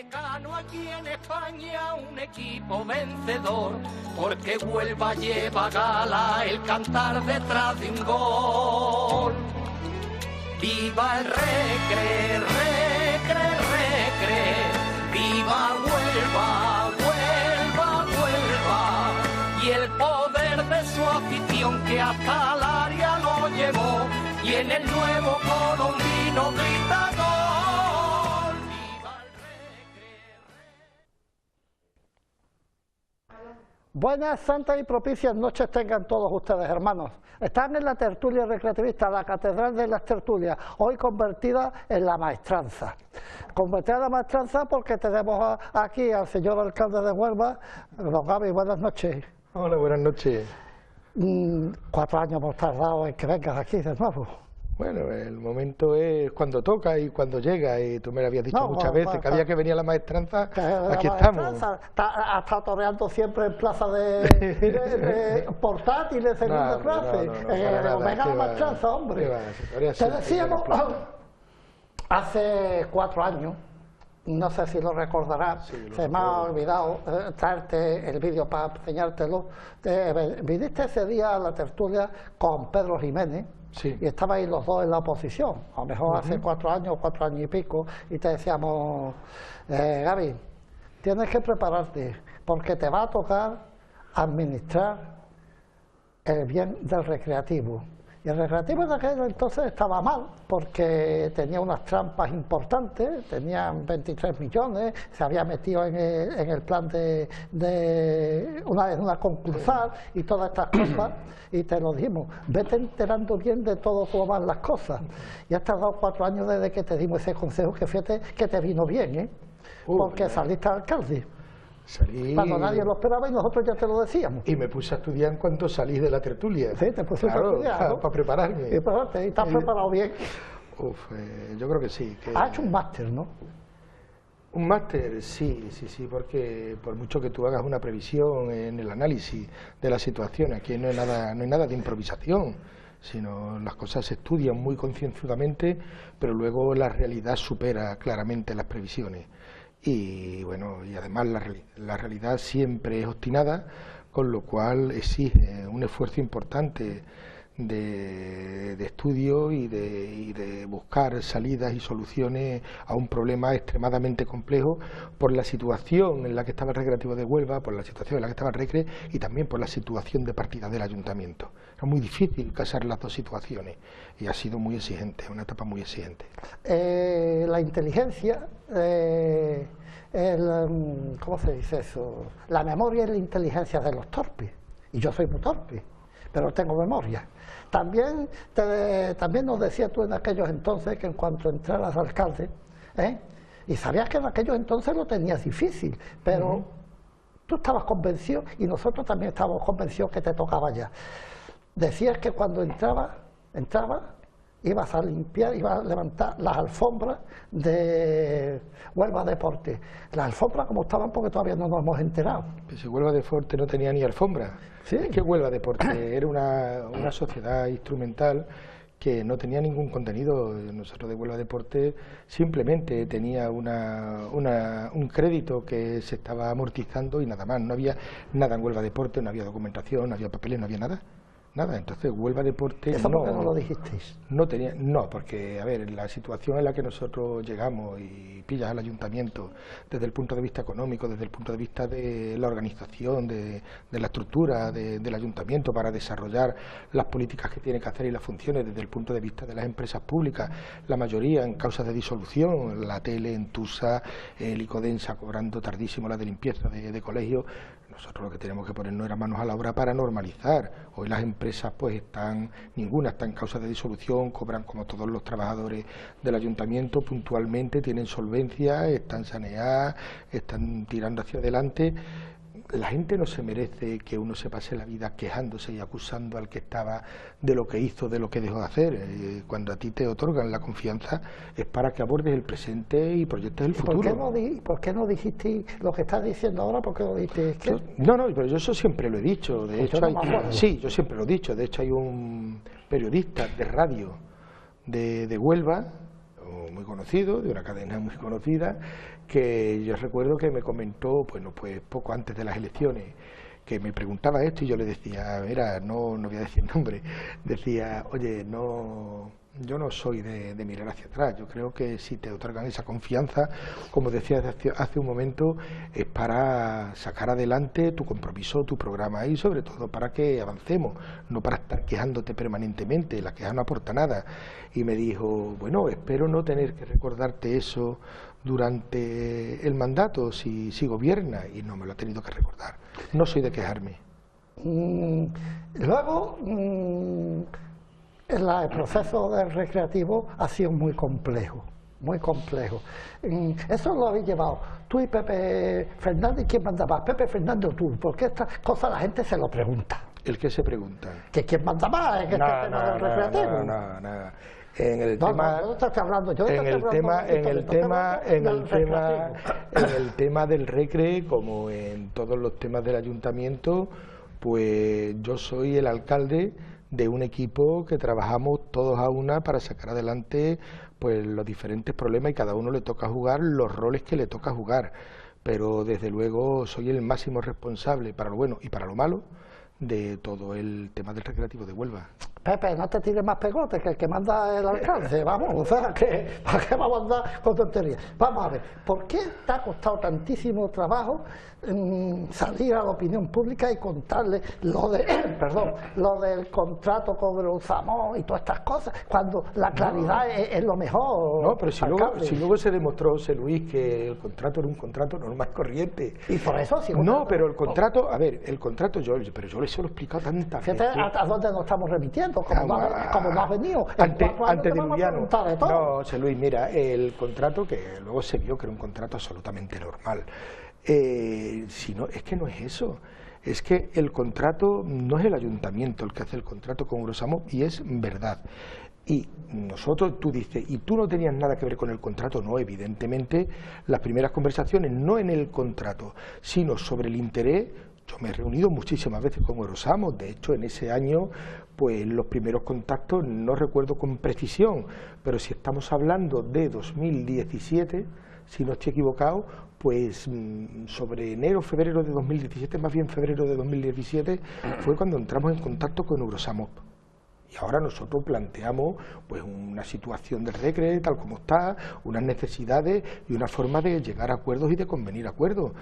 Vallecano aquí en España un equipo vencedor, porque Huelva lleva a gala el cantar detrás de un gol. ¡Viva el Recre, Recre, Recre! ¡Viva Huelva, Huelva, Huelva! Y el poder de su afición que hasta el área lo llevó, y en el nuevo colombino grita gol. ¡Viva el Recre! Buenas, santas y propicias noches tengan todos ustedes, hermanos. Están en la tertulia recreativista, la catedral de las tertulias, hoy convertida en la maestranza. Convertida en la maestranza porque tenemos aquí al señor alcalde de Huelva, don Gaby, buenas noches. Hola, buenas noches. 4 años hemos tardado en que vengas aquí de nuevo. Bueno, el momento es cuando toca y cuando llega, y tú me lo habías dicho muchas veces, que había que venir a la maestranza, aquí estamos. Ha estado toreando siempre en plaza de portátiles, segunda clase. Venga a la maestranza, hombre. Te decíamos, hace 4 años, no sé si lo recordarás, se me ha olvidado traerte el vídeo para enseñártelo. Viniste ese día a la tertulia con Pedro Jiménez. Sí. Y estabais los dos en la oposición, a lo mejor hace 4 años, 4 años y pico, y te decíamos, Gaby, tienes que prepararte, porque te va a tocar administrar el bien del recreativo. Y el recreativo en aquel entonces estaba mal, porque tenía unas trampas importantes, tenían 23 millones, se había metido en el plan de una concursal y todas estas cosas, y te lo dijimos, vete enterando bien de todo cómo van las cosas. Y has tardado 4 años desde que te dimos ese consejo, que fíjate que te vino bien, porque saliste alcalde. Salí... Cuando nadie lo esperaba y nosotros ya te lo decíamos. Y me puse a estudiar en cuanto salí de la tertulia. Sí, te pusiste a estudiar, ¿no? Para prepararme. Y estás preparado bien. Yo creo que sí. Has hecho un máster, ¿no? Un máster, sí, porque por mucho que tú hagas una previsión en el análisis de la situación, aquí no hay nada de improvisación, sino las cosas se estudian muy concienzudamente, pero luego la realidad supera claramente las previsiones. Y bueno, y además la realidad siempre es obstinada, con lo cual exige un esfuerzo importante de estudio y de buscar salidas y soluciones a un problema extremadamente complejo por la situación en la que estaba el Recreativo de Huelva, por la situación en la que estaba el Recre y también por la situación de partida del Ayuntamiento. Era muy difícil casar las dos situaciones y ha sido muy exigente, una etapa muy exigente. La inteligencia, ¿cómo se dice eso? La memoria es la inteligencia de los torpes, y yo soy muy torpe, pero tengo memoria. También nos decías tú en aquellos entonces que en cuanto entraras alcalde, y sabías que en aquellos entonces lo tenías difícil, pero tú estabas convencido y nosotros también estábamos convencidos que te tocaba ya. Decías que cuando entraba, ibas a limpiar, ibas a levantar las alfombras de Huelva Deporte. Las alfombras como estaban porque todavía no nos hemos enterado. Pues si Huelva Deporte no tenía ni alfombra. ¿Sí? Es que Huelva Deporte era una sociedad instrumental que no tenía ningún contenido. Nosotros de Huelva Deporte simplemente tenía un crédito que se estaba amortizando y nada más. No había nada en Huelva Deporte, no había documentación, no había papeles, no había nada. Nada, entonces Huelva Deporte... ¿Eso por qué no lo dijisteis? No, porque, a ver, la situación en la que nosotros llegamos y pillas al ayuntamiento desde el punto de vista económico, desde el punto de vista de la organización, de la estructura del ayuntamiento para desarrollar las políticas que tiene que hacer y las funciones desde el punto de vista de las empresas públicas, la mayoría en causas de disolución, la Tele, Entusa, el Icodensa cobrando tardísimo la de limpieza de colegios. Nosotros lo que tenemos que ponernos era manos a la obra para normalizar. Hoy las empresas pues ninguna está en causa de disolución, cobran como todos los trabajadores del ayuntamiento puntualmente, tienen solvencia, están saneadas, están tirando hacia adelante. La gente no se merece que uno se pase la vida quejándose y acusando al que estaba de lo que hizo, de lo que dejó de hacer. Cuando a ti te otorgan la confianza es para que abordes el presente y proyectes el futuro. ¿Por qué no dijiste lo que estás diciendo ahora? ¿Por qué no dijiste? No, pero yo eso siempre lo he dicho. De hecho, sí, yo siempre lo he dicho. De hecho, hay un periodista de radio de Huelva, muy conocido, de una cadena muy conocida, que yo recuerdo que me comentó, bueno, pues poco antes de las elecciones, que me preguntaba esto y yo le decía, mira, no voy a decir nombre, decía, oye, yo no soy de mirar hacia atrás, yo creo que si te otorgan esa confianza, como decías hace un momento, es para sacar adelante tu compromiso, tu programa y sobre todo para que avancemos, no para estar quejándote permanentemente, la queja no aporta nada. Y me dijo, bueno, espero no tener que recordarte eso durante el mandato si gobierna, y no me lo ha tenido que recordar, no soy de quejarme. Luego, el proceso del recreativo ha sido muy complejo, muy complejo. Eso lo habéis llevado tú y Pepe Fernández. ¿Quién manda más, Pepe Fernández o tú? Porque estas cosas la gente se lo pregunta. ¿El qué se pregunta? ¿Que quién manda más en este tema del recreativo? No. En el tema, no estoy hablando, yo en el tema del recre, como en todos los temas del ayuntamiento, pues yo soy el alcalde de un equipo que trabajamos todos a una para sacar adelante pues los diferentes problemas, y cada uno le toca jugar los roles que le toca jugar, pero desde luego soy el máximo responsable para lo bueno y para lo malo de todo el tema del recreativo de Huelva. Pepe, no te tires más pegote que el que manda el alcalde, vamos, o sea, ¿para qué vamos a andar con tonterías? Vamos a ver, ¿por qué te ha costado tantísimo trabajo salir a la opinión pública y contarle lo del contrato con Eurozamor y todas estas cosas, cuando la claridad es lo mejor? No, pero si luego se demostró, José Luis, que el contrato era un contrato normal corriente. Y por eso sí. No, pero el contrato, a ver, el contrato yo les he explicado tantas veces. ¿A dónde nos estamos remitiendo? Como no has venido. Antediluviano. No, José Luis, mira, el contrato, que luego se vio que era un contrato absolutamente normal. Es que no es eso. Es que el contrato no es el ayuntamiento el que hace el contrato con Eurozamor, y es verdad. Y nosotros, tú dices, ¿y tú no tenías nada que ver con el contrato? No, evidentemente, las primeras conversaciones, no en el contrato, sino sobre el interés. Yo me he reunido muchísimas veces con Eurozamor, de hecho en ese año, pues los primeros contactos, no recuerdo con precisión, pero si estamos hablando de 2017, si no estoy equivocado, pues sobre enero, febrero de 2017, más bien febrero de 2017, fue cuando entramos en contacto con Eurozamor. Y ahora nosotros planteamos pues una situación del recre tal como está, unas necesidades y una forma de llegar a acuerdos y de convenir acuerdos.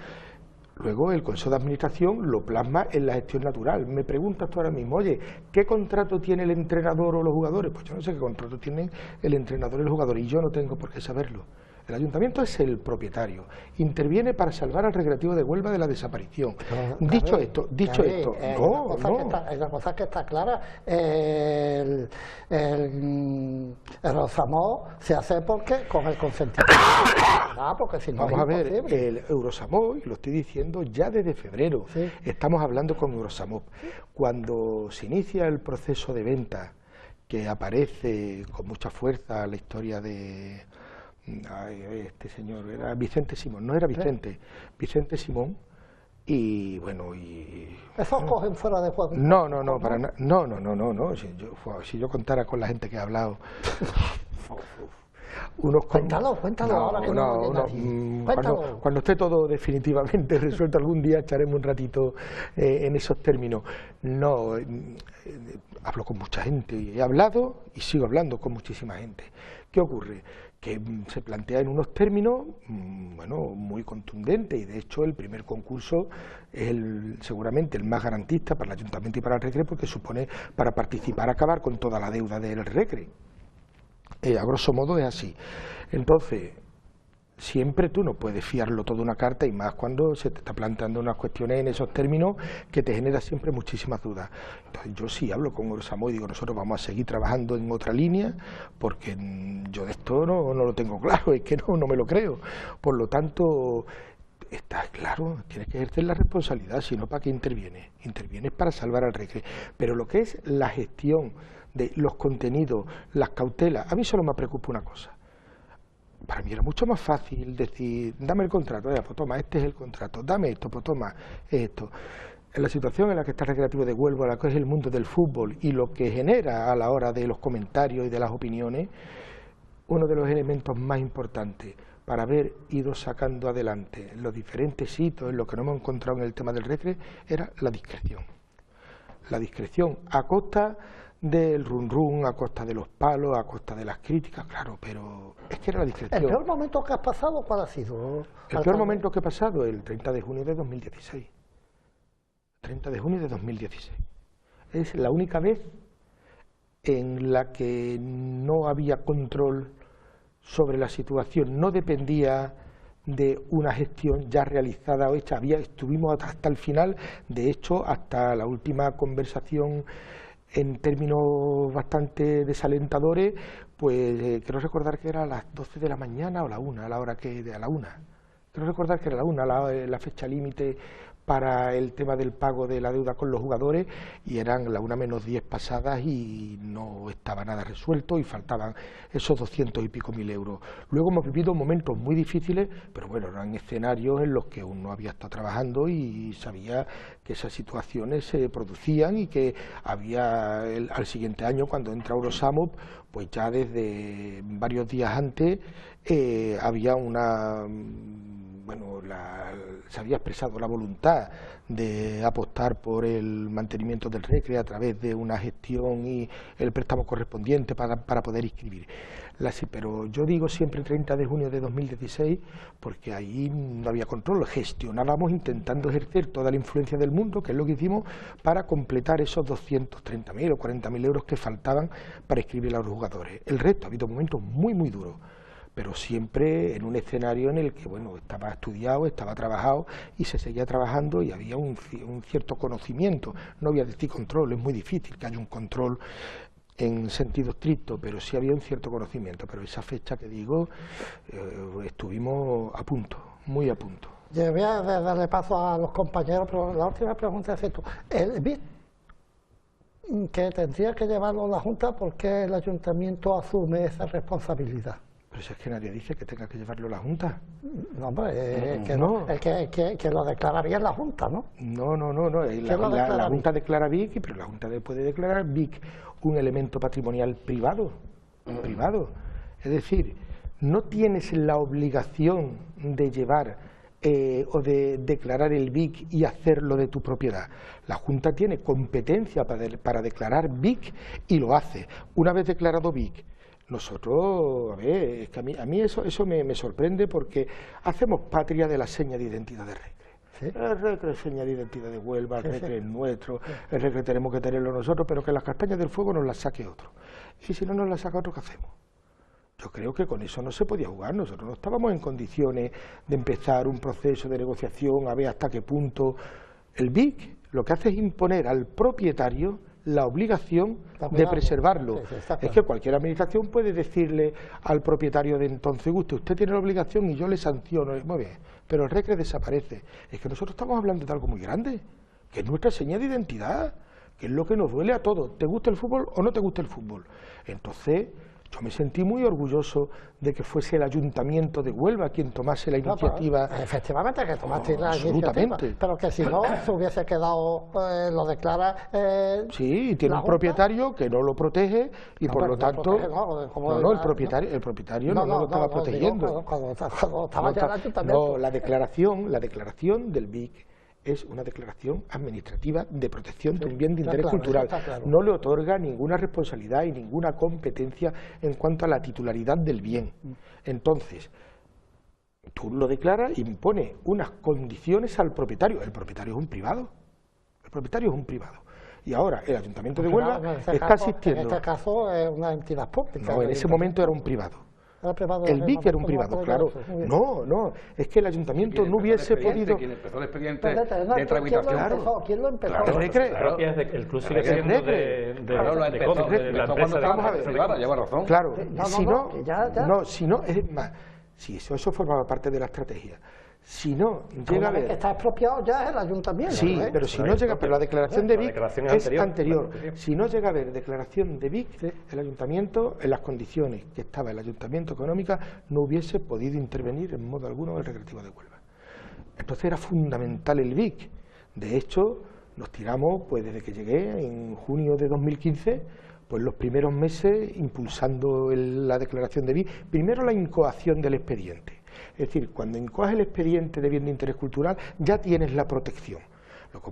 Luego el Consejo de Administración lo plasma en la gestión natural. Me preguntas tú ahora mismo, oye, ¿qué contrato tiene el entrenador o los jugadores? Pues yo no sé qué contrato tienen el entrenador y los jugadores, y yo no tengo por qué saberlo. El ayuntamiento es el propietario, interviene para salvar al recreativo de Huelva de la desaparición. Dicho esto, la cosa que está clara, el Eurozamor se hace porque con el consentimiento. Porque si no, vamos a ver, el Eurozamor, y lo estoy diciendo ya desde febrero, sí. Estamos hablando con Eurozamor. Cuando se inicia el proceso de venta, que aparece con mucha fuerza la historia de... este señor, era Vicente Simón, no era Vicente, Vicente Simón, y bueno, y... ¿Esos cogen fuera de juego? No, para nada, no, si yo contara con la gente que ha hablado... Cuéntalo ahora que cuando esté todo definitivamente resuelto, algún día echaremos un ratito en esos términos. No, hablo con mucha gente, he hablado y sigo hablando con muchísima gente. ¿Qué ocurre? Que se plantea en unos términos muy contundentes, y de hecho el primer concurso es seguramente el más garantista para el ayuntamiento y para el recre, porque supone para participar acabar con toda la deuda del recre. A grosso modo es así. Entonces, siempre tú no puedes fiarlo todo una carta, y más cuando se te está planteando unas cuestiones en esos términos que te genera siempre muchísimas dudas. Entonces yo sí hablo con Eurozamor y digo, nosotros vamos a seguir trabajando en otra línea, porque yo de esto no lo tengo claro, es que no me lo creo. Por lo tanto, está claro, tienes que ejercer la responsabilidad, si no, ¿para qué intervienes? Intervienes para salvar al recre. Pero lo que es la gestión de los contenidos, las cautelas, a mí solo me preocupa una cosa. Para mí era mucho más fácil decir, dame el contrato, pues toma, este es el contrato, dame esto, pues toma esto. En la situación en la que está el recreativo de Huelva, la que es el mundo del fútbol y lo que genera a la hora de los comentarios y de las opiniones, uno de los elementos más importantes para haber ido sacando adelante los diferentes hitos en los que nos hemos encontrado en el tema del Recre era la discreción. La discreción a costa del run, a costa de los palos, a costa de las críticas, claro, pero es que era la discreción. ¿El peor momento que has pasado cuál ha sido? El peor momento que he pasado, el 30 de junio de 2016. 30 de junio de 2016. Es la única vez en la que no había control sobre la situación, no dependía de una gestión ya realizada o hecha, estuvimos hasta el final, de hecho, hasta la última conversación en términos bastante desalentadores, pues quiero recordar que era a las 12 de la mañana o a la 1, a la hora que a la 1. Quiero recordar que era la 1, la fecha límite para el tema del pago de la deuda con los jugadores, y eran la 1 menos 10 pasadas y no estaba nada resuelto y faltaban esos 200 y pico mil euros. Luego hemos vivido momentos muy difíciles, pero bueno, eran escenarios en los que uno había estado trabajando y sabía que esas situaciones se producían y que había al siguiente año, cuando entra Eurosamop, pues ya desde varios días antes había una... Bueno, se había expresado la voluntad de apostar por el mantenimiento del Recre a través de una gestión y el préstamo correspondiente para poder inscribir. Pero yo digo siempre 30 de junio de 2016 porque ahí no había control, gestionábamos intentando ejercer toda la influencia del mundo, que es lo que hicimos, para completar esos 230.000 o 40.000 euros que faltaban para inscribir a los jugadores. El resto, ha habido momentos muy, muy duros, pero siempre en un escenario en el que, bueno, estaba estudiado, estaba trabajado y se seguía trabajando y había un cierto conocimiento. No voy a decir control, es muy difícil que haya un control en sentido estricto, pero sí había un cierto conocimiento. Pero esa fecha que digo, estuvimos a punto, muy a punto. Yo voy a darle paso a los compañeros, pero la última pregunta es esto. El BIC que tendría que llevarlo la Junta, ¿por qué el Ayuntamiento asume esa responsabilidad? Pero si es que nadie dice que tenga que llevarlo la Junta. No, hombre, que lo declararía en la Junta, ¿no? No. La Junta declara BIC, pero la Junta puede declarar BIC un elemento patrimonial privado. Es decir, no tienes la obligación de llevar o de declarar el BIC y hacerlo de tu propiedad. La Junta tiene competencia para declarar BIC y lo hace. Una vez declarado BIC, nosotros, a ver, es que a mí eso me sorprende porque hacemos patria de la seña de identidad de Recre. ¿Sí? El Recre es seña de identidad de Huelva, el Recre es nuestro, el Recre tenemos que tenerlo nosotros, pero que las castañas del fuego nos las saque otro. Y si no nos las saca otro, ¿qué hacemos? Yo creo que con eso no se podía jugar, nosotros no estábamos en condiciones de empezar un proceso de negociación, a ver hasta qué punto. El BIC lo que hace es imponer al propietario la obligación de preservarlo. Es que cualquier administración puede decirle al propietario de entonces, usted tiene la obligación y yo le sanciono, muy bien, pero el Recre desaparece. Es que nosotros estamos hablando de algo muy grande, que es nuestra seña de identidad, que es lo que nos duele a todos, te gusta el fútbol o no te gusta el fútbol. Entonces, yo me sentí muy orgulloso de que fuese el Ayuntamiento de Huelva quien tomase la iniciativa. Pues, efectivamente, que tomaste la iniciativa, pero que si no se hubiese quedado, lo declara. Sí, tiene un propietario que no lo protege y por lo tanto. El propietario no lo estaba protegiendo. Cuando estaba ya el Ayuntamiento. No, la declaración del BIC es una declaración administrativa de protección de un bien de interés cultural. No le otorga ninguna responsabilidad y ninguna competencia en cuanto a la titularidad del bien. Entonces, tú lo declaras y impone unas condiciones al propietario. El propietario es un privado. Y ahora el Ayuntamiento de Huelva está asistiendo. En este caso es una entidad pública. No, en ese momento era un privado. El BIC era un privado, claro. No, es que el Ayuntamiento no hubiese podido. Quien empezó el expediente de tramitación. ¿Quién lo empezó? El club sigue siendo cuando estábamos a ver, lleva razón. Claro, si no, es más, si eso formaba parte de la estrategia. Si no llega a ver... que está expropiado ya es el Ayuntamiento. Sí, pero si no llega, pero la declaración de BIC es anterior. Si no llega a haber declaración de BIC, el Ayuntamiento, en las condiciones que estaba el Ayuntamiento económica, no hubiese podido intervenir en modo alguno en el Recreativo de Huelva. Entonces era fundamental el BIC. De hecho, nos tiramos, pues desde que llegué, en junio de 2015, Pues los primeros meses impulsando la declaración de BIC, primero la incoación del expediente. Es decir, cuando incoas el expediente de bien de interés cultural ya tienes la protección. Lo que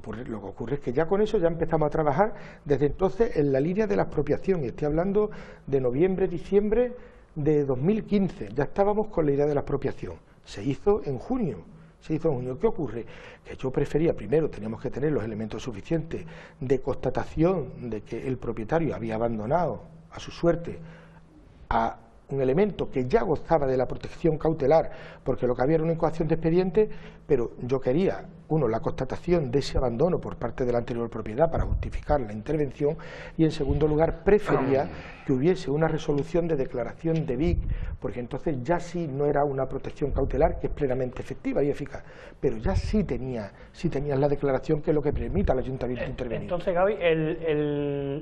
ocurre es que ya con eso ya empezamos a trabajar desde entonces en la línea de la expropiación, y estoy hablando de noviembre, diciembre de 2015, ya estábamos con la idea de la expropiación. Se hizo en junio. ¿Qué ocurre? Que yo prefería, primero teníamos que tener los elementos suficientes de constatación de que el propietario había abandonado a su suerte a un elemento que ya gozaba de la protección cautelar, porque lo que había era una incoación de expediente, pero yo quería, uno, la constatación de ese abandono por parte de la anterior propiedad para justificar la intervención, y en segundo lugar prefería que hubiese una resolución de declaración de BIC, porque entonces ya sí no era una protección cautelar, que es plenamente efectiva y eficaz, pero ya sí tenías la declaración, que es lo que permite al ayuntamiento intervenir. Entonces, Gaby,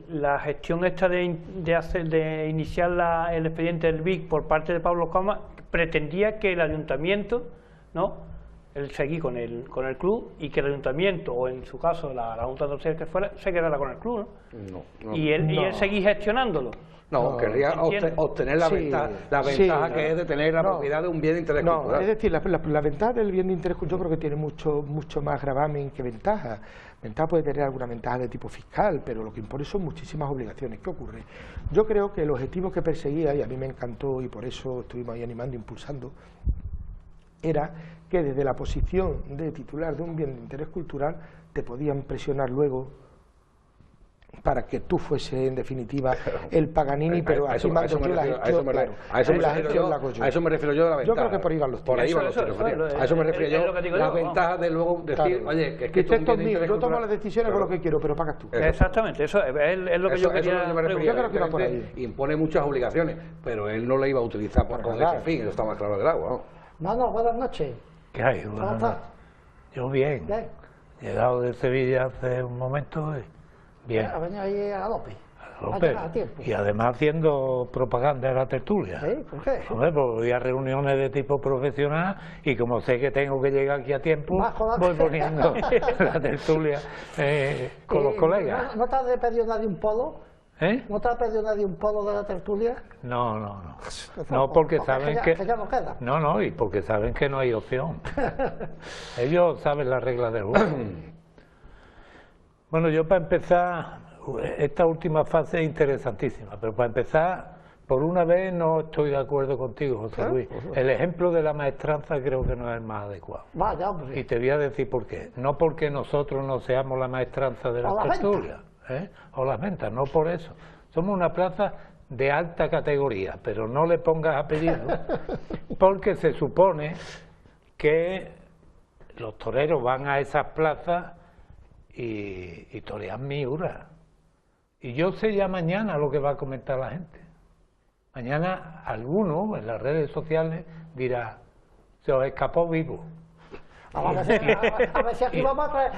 la gestión esta de iniciar el expediente del BIC por parte de Pablo Coma pretendía que el ayuntamiento, ¿no?, él seguía con el club, y que el ayuntamiento, o en su caso la Junta de Andalucía que fuera, se quedara con el club, ¿no? Y él seguía gestionándolo. No, querría obtener la ventaja que es de tener la propiedad de un bien de interés cultural. Es decir, la ventaja del bien de interés cultural, yo creo que tiene mucho más gravamen que ventaja. Ventaja puede tener alguna ventaja de tipo fiscal, pero lo que impone son muchísimas obligaciones. ¿Qué ocurre? Yo creo que el objetivo que perseguía, y a mí me encantó y por eso estuvimos ahí animando, impulsando, era que desde la posición de titular de un bien de interés cultural te podían presionar luego para que tú fuese en definitiva el Paganini, pero así mando yo la gestión, claro. A eso me refiero yo de la ventaja. Yo creo que por ahí van los tiros. Por ahí van los tiros. A eso me refiero yo, la ventaja de luego decir, oye, que esto es mío, yo tomo las decisiones con lo que quiero, pero pagas tú. Exactamente, eso es lo que yo quería. Yo creo que va por ahí. Impone muchas obligaciones, pero él no la iba a utilizar con ese fin, eso está más claro del agua, ¿no? No, buenas noches. ¿Qué hay? ¿Cómo estás? Yo bien. Llegado de Sevilla hace un momento. Bien. Ha venido ahí a López. A tiempo. Y además haciendo propaganda de la tertulia. ¿Sí? ¿Por qué? Hombre, pues voy a reuniones de tipo profesional y como sé que tengo que llegar aquí a tiempo, voy poniendo la tertulia con los colegas. ¿No te ha pedido nadie un polo? ¿No te ha pedido nadie un polo de la tertulia? No. No, porque saben que ya no queda. No, y porque saben que no hay opción. Ellos saben las reglas del juego. Bueno, yo para empezar, esta última fase es interesantísima, pero para empezar, por una vez no estoy de acuerdo contigo, José Luis. El ejemplo de la maestranza creo que no es el más adecuado. Vaya, hombre. Y te voy a decir por qué. No porque nosotros no seamos la maestranza de la tertulia, o las ventas, no por eso. Somos una plaza de alta categoría, pero no le pongas apellido, porque se supone que los toreros van a esas plazas y torean miura. Y yo sé ya mañana lo que va a comentar la gente. Mañana alguno en las redes sociales dirá, se os escapó vivo. A ver si aquí vamos a traer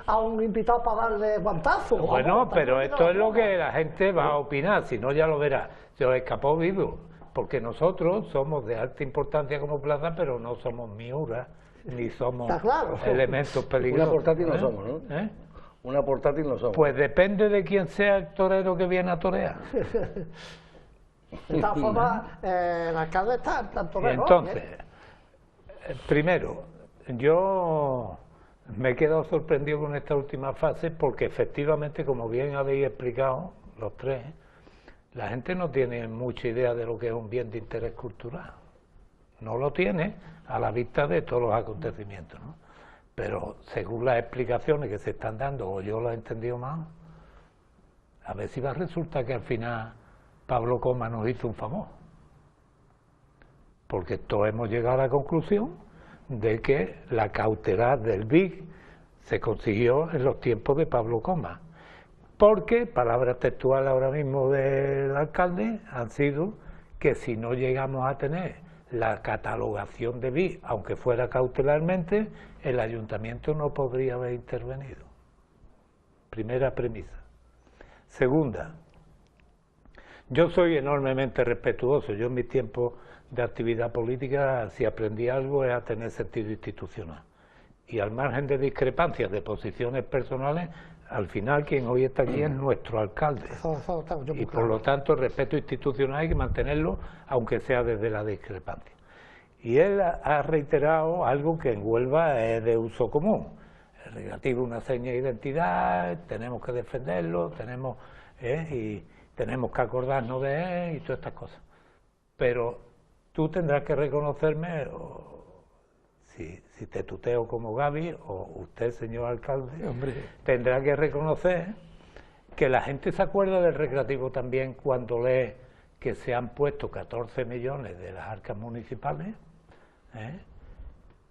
a un invitado para darle guantazo. Bueno, pero esto es lo que la gente va a opinar, si no ya lo verá. Se os escapó vivo, porque nosotros somos de alta importancia como plaza, pero no somos miura, ni somos elementos peligrosos. Una portátil no somos, ¿no? Una portátil no somos. Pues depende de quién sea el torero que viene a torear. De todas formas, el alcalde está en plan torero. Entonces, primero, yo me he quedado sorprendido con esta última fase porque efectivamente, como bien habéis explicado los tres, la gente no tiene mucha idea de lo que es un bien de interés cultural. No lo tiene a la vista de todos los acontecimientos, ¿no? Pero según las explicaciones que se están dando, o yo lo he entendido mal, a ver si va a resultar que al final Pablo Coma nos hizo un favor. Porque todos hemos llegado a la conclusión de que la cautelar del BIC se consiguió en los tiempos de Pablo Coma. Porque, palabras textuales ahora mismo del alcalde, han sido que si no llegamos a tener la catalogación de BIC, aunque fuera cautelarmente, el ayuntamiento no podría haber intervenido. Primera premisa. Segunda, yo soy enormemente respetuoso. Yo en mis tiempos de actividad política, si aprendí algo, es a tener sentido institucional. Y al margen de discrepancias de posiciones personales, al final quien hoy está aquí es nuestro alcalde. Y por lo tanto el respeto institucional hay que mantenerlo, aunque sea desde la discrepancia. Y él ha reiterado algo que en Huelva es de uso común. El recreativo es una seña de identidad, tenemos que defenderlo, y tenemos que acordarnos de él y todas estas cosas. Pero tú tendrás que reconocerme, si te tuteo como Gaby, o usted, señor alcalde, tendrá que reconocer que la gente se acuerda del recreativo también cuando lee que se han puesto 14 millones de las arcas municipales,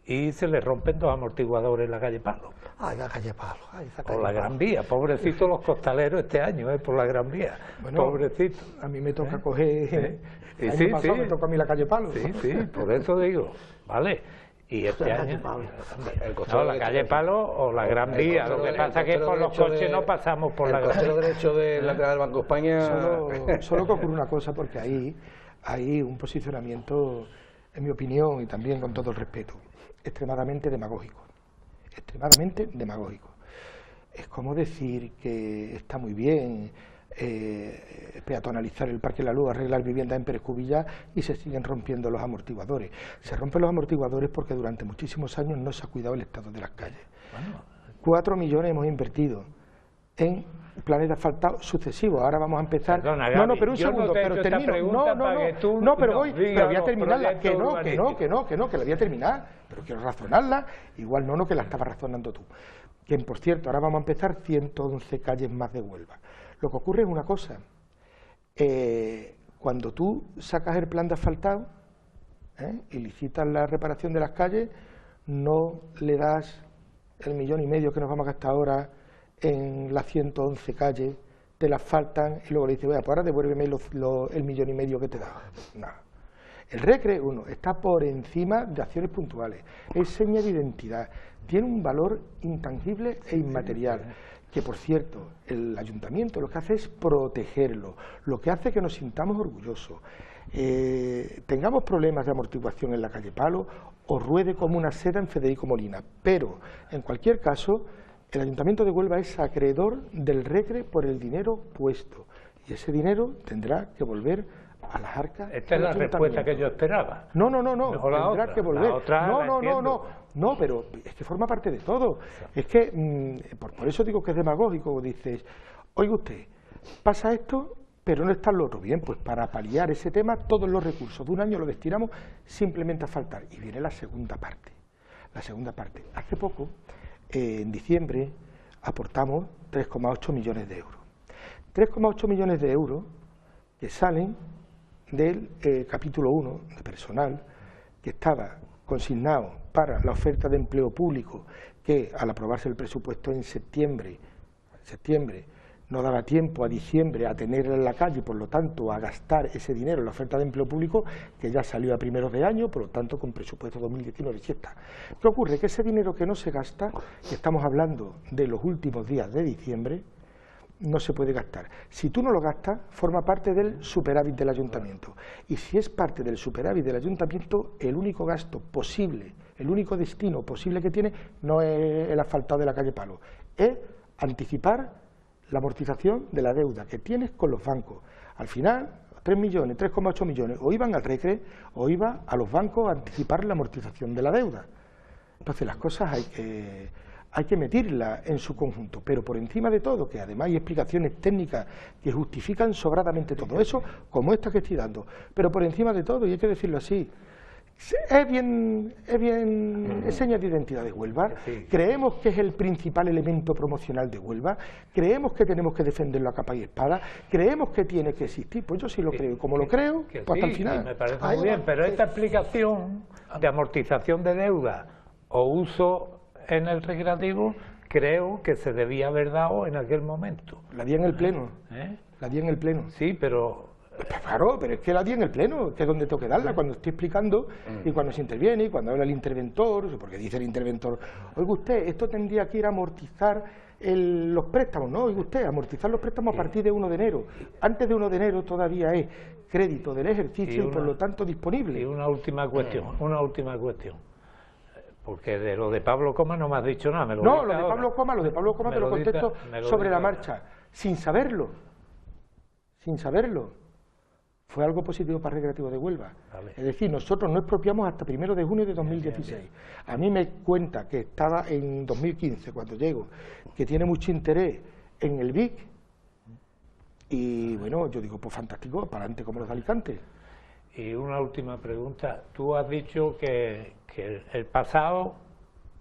y se le rompen 2 amortiguadores en la calle Palo. Ay, la calle Palo. Ay, esa por calle la Palo. Gran Vía, pobrecitos los costaleros este año, por la Gran Vía. Bueno, pobrecitos. A mí me toca coger... Sí, el año pasado me toca a mí la calle Palo. Sí, por eso digo, ¿vale? Y este año, la calle Palo o la Gran Vía, lo que pasa es que por los coches no pasamos por la Gran Vía. El costero derecho del lateral del Banco de España... Solo que ocurre una cosa, porque ahí hay un posicionamiento, en mi opinión, y también con todo el respeto, extremadamente demagógico. Extremadamente demagógico. Es como decir que está muy bien peatonalizar el Parque La Luz, arreglar viviendas en Pérez Cubilla y se siguen rompiendo los amortiguadores. Se rompen los amortiguadores porque durante muchísimos años no se ha cuidado el estado de las calles. Bueno, 4 millones hemos invertido en planes de asfaltado sucesivos. Ahora vamos a empezar... Perdona, Gaby, pero un segundo, pero termino. Pero voy a terminarla. Que la voy a terminar, pero quiero razonarla. Igual no, que la estaba razonando tú. Que, por cierto, ahora vamos a empezar 111 calles más de Huelva. Lo que ocurre es una cosa, cuando tú sacas el plan de asfaltado y licitas la reparación de las calles, no le das el 1,5 millones que nos vamos a gastar ahora en las 111 calles, te las faltan y luego le dices, pues ahora devuélveme el 1,5 millones que te da. No. El RECRE 1 está por encima de acciones puntuales, es seña de identidad, tiene un valor intangible e inmaterial. Que, por cierto, el ayuntamiento lo que hace es protegerlo, lo que hace que nos sintamos orgullosos, tengamos problemas de amortiguación en la calle Palo o ruede como una seda en Federico Molina, pero, en cualquier caso, el Ayuntamiento de Huelva es acreedor del RECRE por el dinero puesto, y ese dinero tendrá que volver a las arcas. Esta es la respuesta que yo esperaba. No, tendrá que volver. No, pero es que forma parte de todo. Es que, por eso digo que es demagógico, dices, oiga usted, pasa esto, pero no está lo otro. Bien, pues para paliar ese tema, todos los recursos de un año los destinamos simplemente a asfaltar. Y viene la segunda parte. La segunda parte. Hace poco, en diciembre, aportamos 3,8 millones de euros. 3,8 millones de euros que salen del capítulo 1 de personal, que estaba consignado para la oferta de empleo público, que al aprobarse el presupuesto en septiembre no daba tiempo a diciembre a tenerla en la calle, por lo tanto a gastar ese dinero en la oferta de empleo público, que ya salió a primeros de año, por lo tanto con presupuesto 2019 sí está. ¿Qué ocurre? Que ese dinero que no se gasta, que estamos hablando de los últimos días de diciembre, no se puede gastar. Si tú no lo gastas, forma parte del superávit del ayuntamiento. Y si es parte del superávit del ayuntamiento, el único gasto posible, el único destino posible que tiene, no es el asfaltado de la calle Palo, es anticipar la amortización de la deuda que tienes con los bancos. Al final, 3 millones, 3,8 millones, o iban al RECRE, o iba a los bancos a anticipar la amortización de la deuda. Entonces las cosas hay que medirla en su conjunto, pero por encima de todo, que además hay explicaciones técnicas que justifican sobradamente todo eso, como esta que estoy dando, pero por encima de todo, y hay que decirlo así, es seña de identidad de Huelva, creemos que es el principal elemento promocional de Huelva, creemos que tenemos que defenderlo a capa y espada, creemos que tiene que existir, pues yo sí lo creo, y como lo creo, pues hasta el final. Me parece muy bien, pero esta explicación de amortización de deuda o uso en el recreativo, creo que se debía haber dado en aquel momento. La di en el pleno. La di en el pleno. Sí, pero... Claro, pero es que la di en el pleno, que es donde tengo que darla, cuando estoy explicando y cuando se interviene y cuando habla el interventor, porque dice el interventor, oiga usted, esto tendría que ir a amortizar los préstamos, ¿no? Oiga usted, amortizar los préstamos a partir de 1 de enero. Antes de 1 de enero todavía es crédito del ejercicio y por lo tanto disponible. Y una última cuestión, Porque de lo de Pablo Coma no me has dicho nada. No, lo de Pablo Coma te lo contesto sobre la marcha, sin saberlo. Fue algo positivo para el Recreativo de Huelva. Vale. Es decir, nosotros no expropiamos hasta 1 de junio de 2016. Bien. A mí me cuenta que estaba en 2015, cuando llego, que tiene mucho interés en el BIC, y bueno, yo digo, pues fantástico, para adelante como los de Alicante. Y una última pregunta. Tú has dicho que el pasado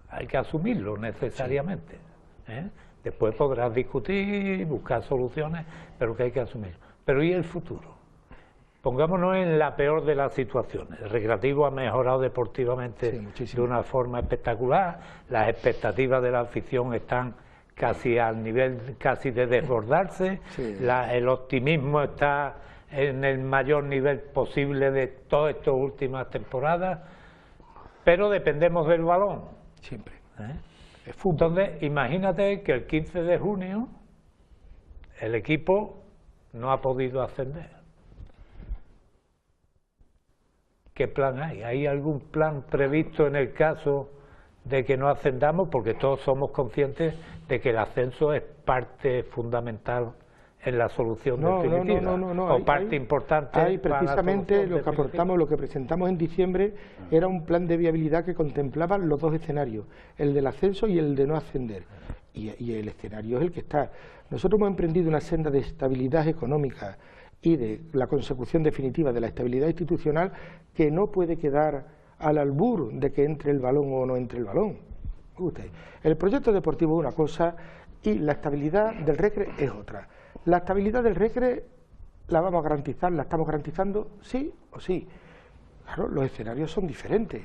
hay que asumirlo necesariamente. ¿Eh? Después podrás discutir, buscar soluciones, pero que hay que asumirlo. Pero ¿y el futuro? Pongámonos en la peor de las situaciones. El Recreativo ha mejorado deportivamente de una forma espectacular, las expectativas de la afición están casi al nivel casi de desbordarse, el optimismo está en el mayor nivel posible de todas estas últimas temporadas, pero dependemos del balón. Siempre. Entonces, imagínate que el 15 de junio el equipo no ha podido ascender. ¿Qué plan hay? ¿Hay algún plan previsto en el caso de que no ascendamos? Porque todos somos conscientes de que el ascenso es parte fundamental en la solución definitiva, o parte importante. Hay precisamente lo que aportamos, lo que presentamos en diciembre, era un plan de viabilidad que contemplaba los dos escenarios, el del ascenso y el de no ascender. Y el escenario es el que está. Nosotros hemos emprendido una senda de estabilidad económica y de la consecución definitiva de la estabilidad institucional que no puede quedar al albur de que entre el balón o no entre el balón. El proyecto deportivo es una cosa y la estabilidad del Recre es otra. La estabilidad del Recre la vamos a garantizar, la estamos garantizando sí o sí. Claro, los escenarios son diferentes.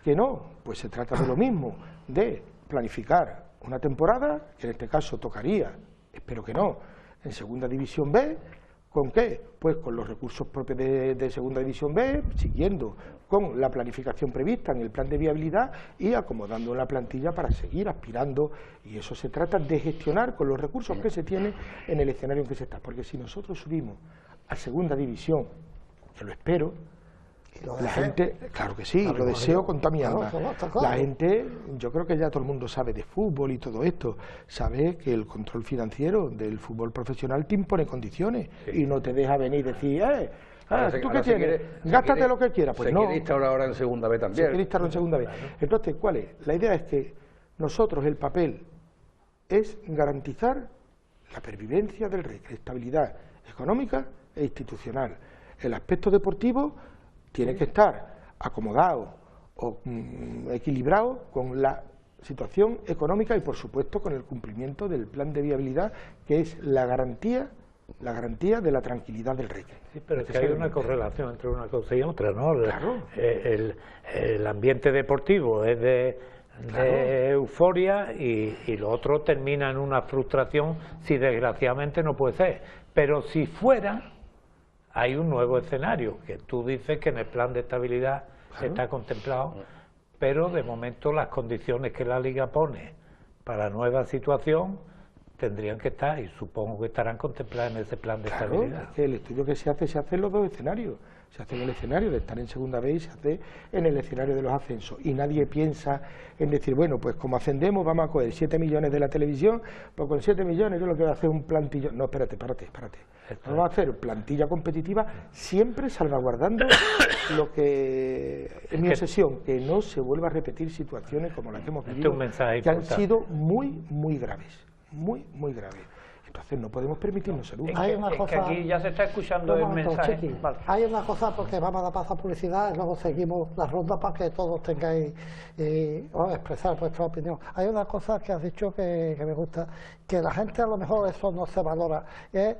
Que no, pues se trata de lo mismo, de planificar una temporada, que en este caso tocaría, espero que no, en Segunda División B. ¿Con qué? Pues con los recursos propios de Segunda División B, siguiendo con la planificación prevista en el plan de viabilidad y acomodando la plantilla para seguir aspirando, y eso se trata de gestionar con los recursos que se tiene en el escenario en que se está, porque si nosotros subimos a Segunda División, que lo espero, la gente, claro que sí, lo deseo con toda mi alma. La gente, yo creo que ya todo el mundo sabe de fútbol y todo esto, sabe que el control financiero del fútbol profesional te impone condiciones y no te deja venir y decir, ¿tú qué tienes? Gástate lo que quieras. Pues no. Se quiere instaurar ahora en Segunda B también. Se quiere instaurar en Segunda B. Entonces, ¿cuál es? La idea es que nosotros, el papel es garantizar la pervivencia del Recre, estabilidad económica e institucional. El aspecto deportivo tiene que estar acomodado o equilibrado con la situación económica y, por supuesto, con el cumplimiento del plan de viabilidad, que es la garantía de la tranquilidad del Recre. Sí, pero es que hay una correlación entre una cosa y otra, ¿no? Claro. El ambiente deportivo es de euforia y lo otro termina en una frustración si desgraciadamente no puede ser. Pero si fuera, hay un nuevo escenario, que tú dices que en el plan de estabilidad está contemplado, pero de momento las condiciones que la Liga pone para la nueva situación tendrían que estar, y supongo que estarán contempladas en ese plan de estabilidad. Es que el estudio que se hace en los dos escenarios. Se hace en el escenario de estar en Segunda B y se hace en el escenario de los ascensos. Y nadie piensa en decir, bueno, pues como ascendemos vamos a coger 7 millones de la televisión, pues con 7 millones yo lo que voy a hacer es un plantillo. No, espérate. Vamos a hacer plantilla competitiva, siempre salvaguardando lo que es mi obsesión, que no se vuelva a repetir situaciones como las que hemos vivido, que han sido muy graves, muy graves. Entonces no podemos permitirnos el uso. Hay una cosa, que aquí ya se está escuchando el mensaje. Vale. Hay una cosa, porque vamos a pasar publicidad y luego seguimos la ronda para que todos tengáis expresar vuestra opinión. Hay una cosa que has dicho que me gusta, que la gente a lo mejor eso no se valora, es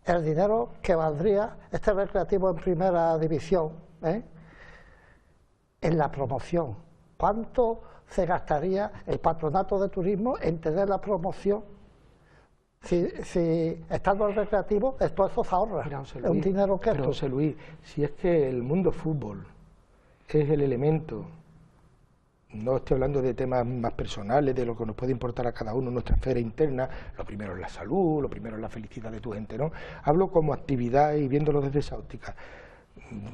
el dinero que valdría este Recreativo en Primera División, en la promoción. ¿Cuánto se gastaría el Patronato de Turismo en tener la promoción? Si estando el Recreativo, todo eso se ahorra. Es un dinero que... Pero José Luis, si es que el mundo fútbol es el elemento, no estoy hablando de temas más personales, de lo que nos puede importar a cada uno en nuestra esfera interna, lo primero es la salud, lo primero es la felicidad de tu gente, ¿no? Hablo como actividad y viéndolo desde esa óptica.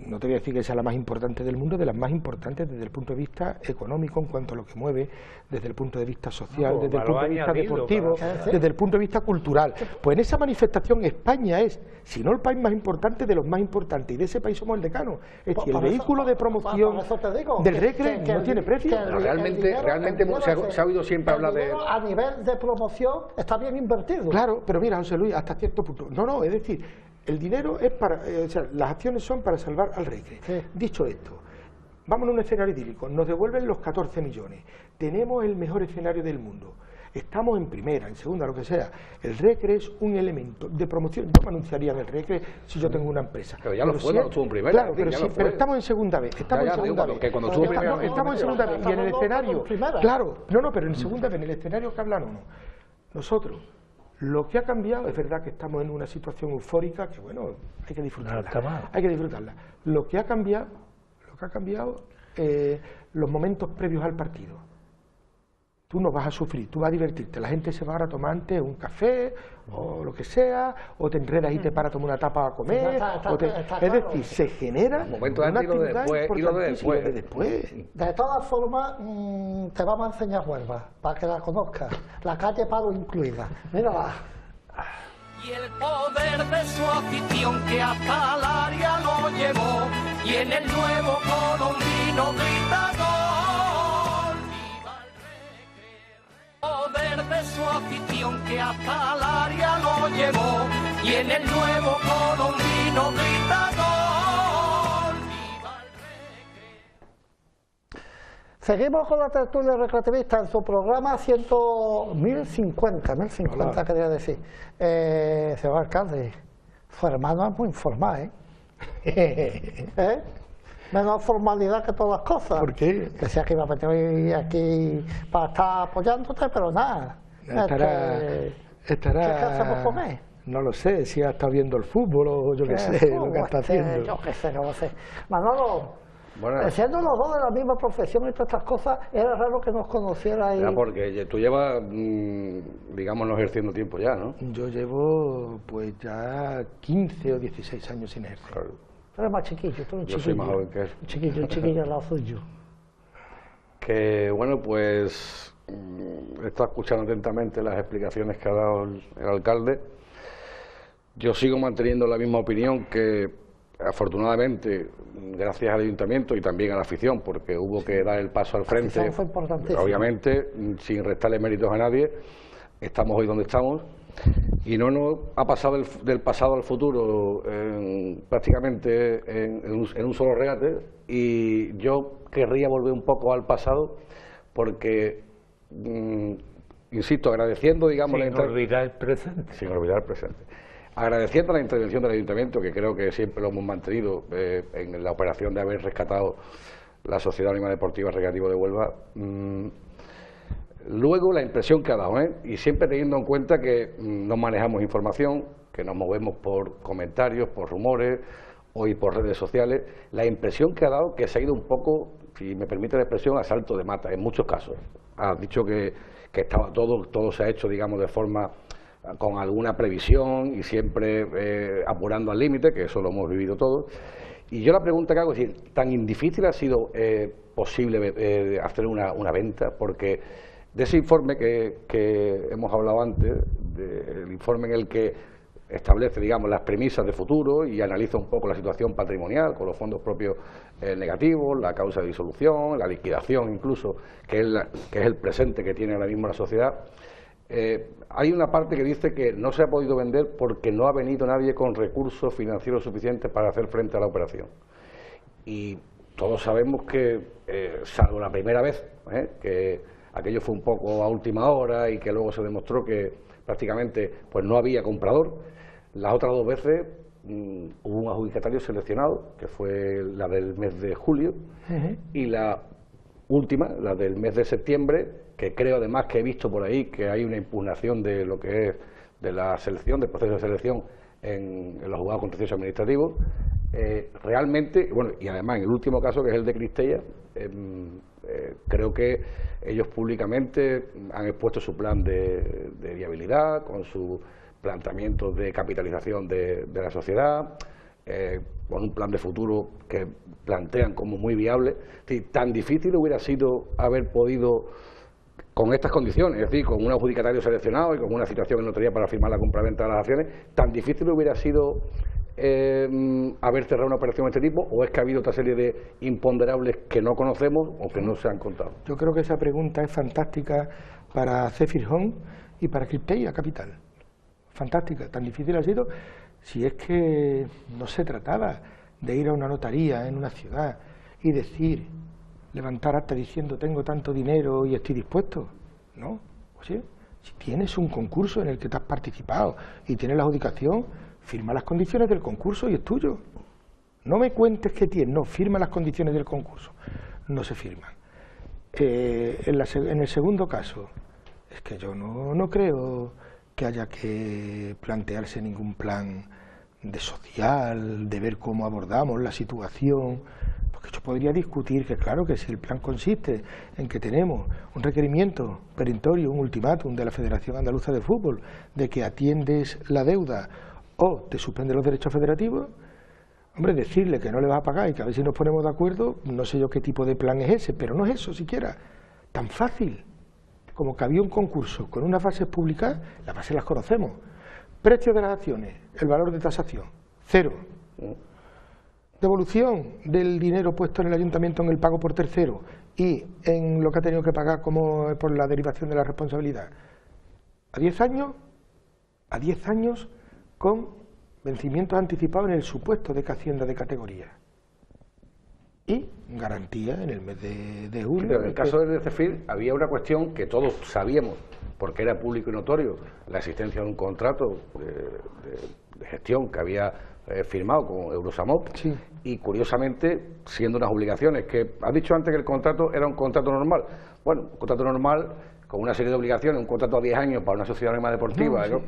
no te voy a decir que sea la más importante del mundo, de las más importantes desde el punto de vista económico, en cuanto a lo que mueve, desde el punto de vista social, desde el punto de vista deportivo, desde el punto de vista cultural. Pues en esa manifestación España es, si no el país más importante, de los más importantes, y de ese país somos el decano. Es decir, el vehículo de promoción del Recre no tiene precio. Realmente se ha oído siempre hablar de... A nivel de promoción está bien invertido. Claro, pero mira, José Luis, hasta cierto punto. No, es decir, el dinero es para, o sea, las acciones son para salvar al Recre. Sí. Dicho esto, vamos a un escenario idílico, nos devuelven los 14 millones, tenemos el mejor escenario del mundo, estamos en primera, en segunda, lo que sea. El Recre es un elemento de promoción. Yo me anunciaría en el Recre si yo tengo una empresa. Pero ya lo fue cuando estuvo en primera. Claro, pero estamos en segunda vez. Estamos en segunda vez. Estamos en segunda vez. Y en el escenario, claro, pero en segunda vez, en el escenario que hablan uno, nosotros. Lo que ha cambiado, es verdad que estamos en una situación eufórica que, bueno, hay que disfrutarla. Hay que disfrutarla. Lo que ha cambiado, los momentos previos al partido. Tú no vas a sufrir, tú vas a divertirte. La gente se va a tomar antes un café o lo que sea, o te enredas y te paras a tomar una tapa a comer. Es decir, se genera una actividad importantísima de después. De todas formas, te vamos a enseñar Huelva, para que la conozcas. La calle Paro incluida. Mírala. Y el poder de su afición que hasta el área lo llevó, y en el nuevo colombino grita gol. ¡Viva el Recre! Poder de su afición que hasta el área lo llevó, y en el nuevo colombino grita gol. ¡Viva el Recre! Seguimos con la tertulia recreativista en su programa 1050 quería decir. Señor alcalde, su hermano es muy informal, ¿eh? Menos formalidad que todas las cosas. ¿Por qué? Decía que iba a venir aquí para estar apoyándote, pero nada. Estará... ¿Qué hacemos con él? No lo sé, si ha estado viendo el fútbol o yo qué sé, lo que está haciendo. Yo qué sé, no lo sé. Manolo, bueno, siendo los dos de la misma profesión y todas estas cosas, era raro que nos conocieras. Ya, porque tú llevas, digamos, no ejerciendo tiempo ya, ¿no? Yo llevo, pues ya 15 o 16 años sin ejercer. Claro. Tú eres más chiquillo, tú eres un chiquillo. Yo soy más joven que él. Un chiquillo al lado suyo. Que, bueno, pues he estado escuchando atentamente las explicaciones que ha dado el alcalde. Yo sigo manteniendo la misma opinión que, afortunadamente, gracias al ayuntamiento y también a la afición, porque hubo que dar el paso al frente, fue importantísimo. Obviamente, sin restarle méritos a nadie, estamos hoy donde estamos, y no nos ha pasado del pasado al futuro prácticamente en un solo regate, y yo querría volver un poco al pasado, porque, insisto, agradeciendo, digamos... Sin olvidar el presente. Sin olvidar el presente. Agradeciendo la intervención del ayuntamiento, que creo que siempre lo hemos mantenido en la operación de haber rescatado la Sociedad Anónima Deportiva Recreativa de Huelva. Luego la impresión que ha dado, y siempre teniendo en cuenta que no manejamos información, que nos movemos por comentarios, por rumores o por redes sociales, la impresión que ha dado que se ha ido un poco, si me permite la expresión, a salto de mata, en muchos casos. Ha dicho que estaba todo se ha hecho, digamos, de forma... con alguna previsión y siempre apurando al límite, que eso lo hemos vivido todos. Y yo la pregunta que hago es decir, ¿tan difícil ha sido posible hacer una venta? Porque de ese informe que hemos hablado antes, el informe en el que establece, digamos, las premisas de futuro y analiza un poco la situación patrimonial con los fondos propios negativos, la causa de disolución, la liquidación incluso, que es el presente que tiene ahora mismo la sociedad. Hay una parte que dice que no se ha podido vender porque no ha venido nadie con recursos financieros suficientes para hacer frente a la operación. Y todos sabemos que, salvo la primera vez, que aquello fue un poco a última hora y que luego se demostró que prácticamente pues no había comprador, las otras dos veces hubo un adjudicatario seleccionado, que fue la del mes de julio, y la última, la del mes de septiembre, que creo además que he visto por ahí que hay una impugnación de lo que es de la selección, del proceso de selección en los juzgados contenciosos administrativos, realmente, bueno, y además en el último caso, que es el de Cristella, creo que ellos públicamente han expuesto su plan de viabilidad, con su planteamiento de capitalización de la sociedad, con un plan de futuro que plantean como muy viable. Es decir, tan difícil hubiera sido haber podido, con estas condiciones, es decir, con un adjudicatario seleccionado y con una citación en notaría para firmar la compraventa de las acciones, tan difícil hubiera sido haber cerrado una operación de este tipo, o es que ha habido otra serie de imponderables que no conocemos o que no se han contado. Yo creo que esa pregunta es fantástica para Zephyr Home y para Crypteia Capital. Fantástica, tan difícil ha sido, si es que no se trataba de ir a una notaría en una ciudad y decir, levantar acta diciendo tengo tanto dinero y estoy dispuesto, ¿no? Oye, si tienes un concurso en el que te has participado y tienes la adjudicación, firma las condiciones del concurso y es tuyo. No me cuentes que tienes, no, firma las condiciones del concurso. No se firman. En el segundo caso, es que yo no creo que haya que plantearse ningún plan de social, de ver cómo abordamos la situación, porque yo podría discutir que claro que si el plan consiste en que tenemos un requerimiento perentorio, un ultimátum de la Federación Andaluza de Fútbol, de que atiendes la deuda o te suspende los derechos federativos, hombre, decirle que no le vas a pagar y que a ver si nos ponemos de acuerdo, no sé yo qué tipo de plan es ese, pero no es eso siquiera, tan fácil como que había un concurso con unas bases publicadas, las bases las conocemos, precio de las acciones, el valor de tasación, 0, devolución del dinero puesto en el ayuntamiento en el pago por tercero y en lo que ha tenido que pagar como por la derivación de la responsabilidad, a 10 años con vencimientos anticipados en el supuesto de que Hacienda de categoría y garantía en el mes de julio. Pero en el caso de Zephyr había una cuestión que todos sabíamos, porque era público y notorio, la existencia de un contrato de gestión que había firmado con Eurosamop, sí. Y curiosamente, siendo unas obligaciones, que has dicho antes que el contrato era un contrato normal. Bueno, un contrato normal con una serie de obligaciones, un contrato a 10 años para una sociedad anónima deportiva, no, sí.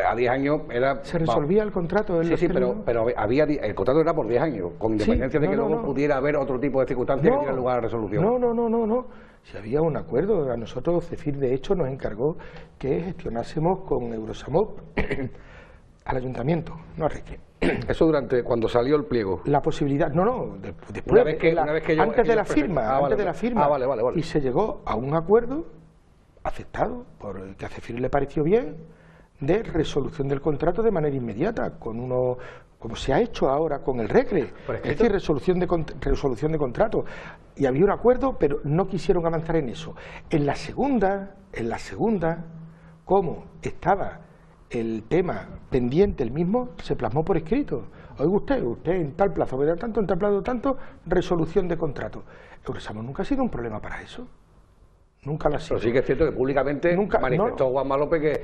A 10 años era... Se resolvía el contrato. Sí, pero había, el contrato era por 10 años, con independencia de que luego pudiera haber otro tipo de circunstancias que dieran lugar a la resolución. No. Si había un acuerdo, a nosotros Zephyr de hecho nos encargó que gestionásemos con Eurosamop al ayuntamiento, no a Recre. Eso cuando salió el pliego. La posibilidad, después, una vez que antes de la firma, vale. Y se llegó a un acuerdo aceptado, por que a Zephyr le pareció bien, de resolución del contrato de manera inmediata, como se ha hecho ahora con el Recre, es decir, resolución de contrato. Y había un acuerdo, pero no quisieron avanzar en eso. En la segunda, como estaba el tema pendiente, el mismo, se plasmó por escrito. Oiga usted en tal plazo, en tal plazo, tanto, resolución de contrato. Eurosamop nunca ha sido un problema para eso. Nunca lo ha sido. Pero sí que es cierto que públicamente manifestó Juanma López que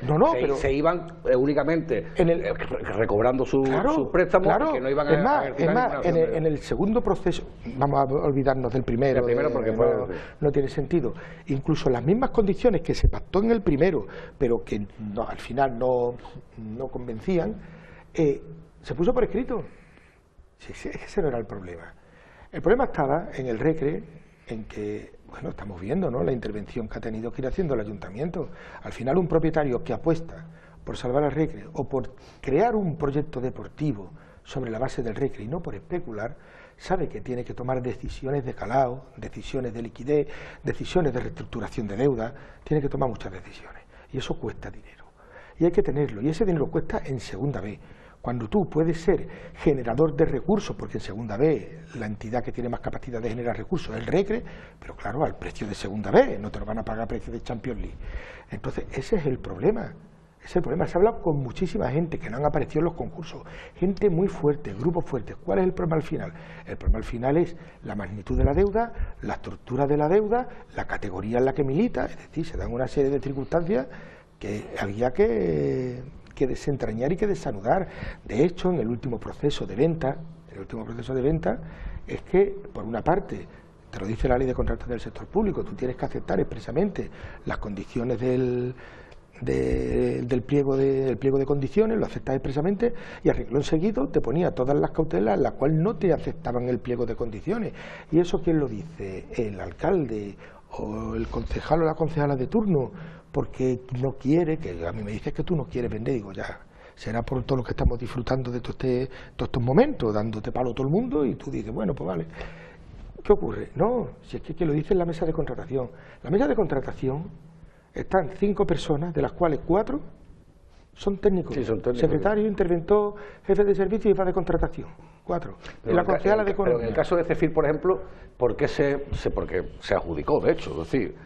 se iban únicamente recobrando sus préstamos, y que no iban en el segundo proceso, vamos a olvidarnos del primero, porque no tiene sentido. Incluso las mismas condiciones que se pactó en el primero, pero que al final no convencían, se puso por escrito. Sí, ese no era el problema. El problema estaba en el Recre, en que estamos viendo, ¿no?, la intervención que ha tenido que ir haciendo el ayuntamiento. Al final, un propietario que apuesta por salvar al Recre o por crear un proyecto deportivo sobre la base del Recre y no por especular, sabe que tiene que tomar decisiones de calado, decisiones de liquidez, decisiones de reestructuración de deuda, tiene que tomar muchas decisiones. Y eso cuesta dinero. Y hay que tenerlo. Y ese dinero cuesta en segunda B. Cuando tú puedes ser generador de recursos, porque en segunda B la entidad que tiene más capacidad de generar recursos es el Recre, pero claro, al precio de segunda B, no te lo van a pagar a precio de Champions League. Entonces, ese es el problema. Se ha hablado con muchísima gente que no han aparecido en los concursos, gente muy fuerte, grupos fuertes. ¿Cuál es el problema al final? El problema al final es la magnitud de la deuda, la estructura de la deuda, la categoría en la que milita, es decir, se dan una serie de circunstancias que había que desentrañar y que desanudar. De hecho, en el último proceso de venta, es que, por una parte, te lo dice la ley de contratos del sector público, tú tienes que aceptar expresamente las condiciones del pliego de condiciones, lo aceptas expresamente, y a renglón seguido te ponía todas las cautelas las cuales no te aceptaban el pliego de condiciones. ¿Y eso quién lo dice? El alcalde o el concejal o la concejala de turno, porque no quiere, que a mí me dices que tú no quieres vender, digo, ya, será por todo lo que estamos disfrutando de todos estos momentos, dándote palo a todo el mundo, y tú dices, bueno, pues vale. ¿Qué ocurre? No, si es que lo dice en la mesa de contratación. La mesa de contratación están 5 personas, de las cuales 4 son técnicos. Sí, son técnicos. Secretario, interventor, jefe de servicio y jefa de contratación. 4. Y la concejala de Economía. Pero en el caso de CEFIR, por ejemplo, ¿por qué porque se adjudicó, de hecho? Es decir,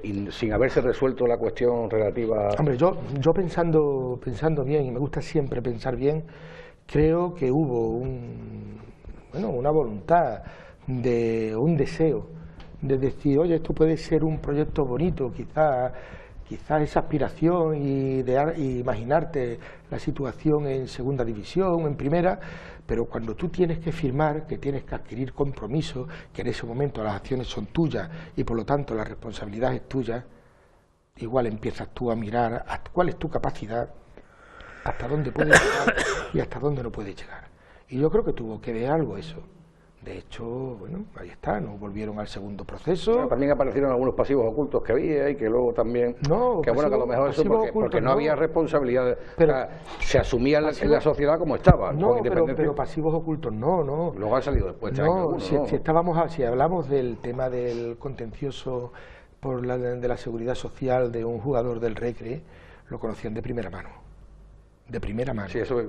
y sin haberse resuelto la cuestión relativa... Hombre, yo pensando bien, y me gusta siempre pensar bien, creo que hubo una voluntad, un deseo de decir, oye, esto puede ser un proyecto bonito, quizás esa aspiración y imaginarte la situación en segunda división, en primera, pero cuando tú tienes que firmar, que tienes que adquirir compromiso, que en ese momento las acciones son tuyas y por lo tanto la responsabilidad es tuya, igual empiezas tú a mirar cuál es tu capacidad, hasta dónde puedes llegar y hasta dónde no puedes llegar. Y yo creo que tuvo que ver algo eso. De hecho, bueno, ahí está, nos volvieron al segundo proceso. Bueno, también aparecieron algunos pasivos ocultos que había y que luego también... No, que bueno, que a lo mejor eso porque no había responsabilidad, pero, o sea, se asumía en la sociedad como estaba. No, pero pasivos ocultos no. Luego han salido después. Si hablamos del tema del contencioso de la seguridad social de un jugador del Recre, lo conocían de primera mano. De primera mano. Sí, eso...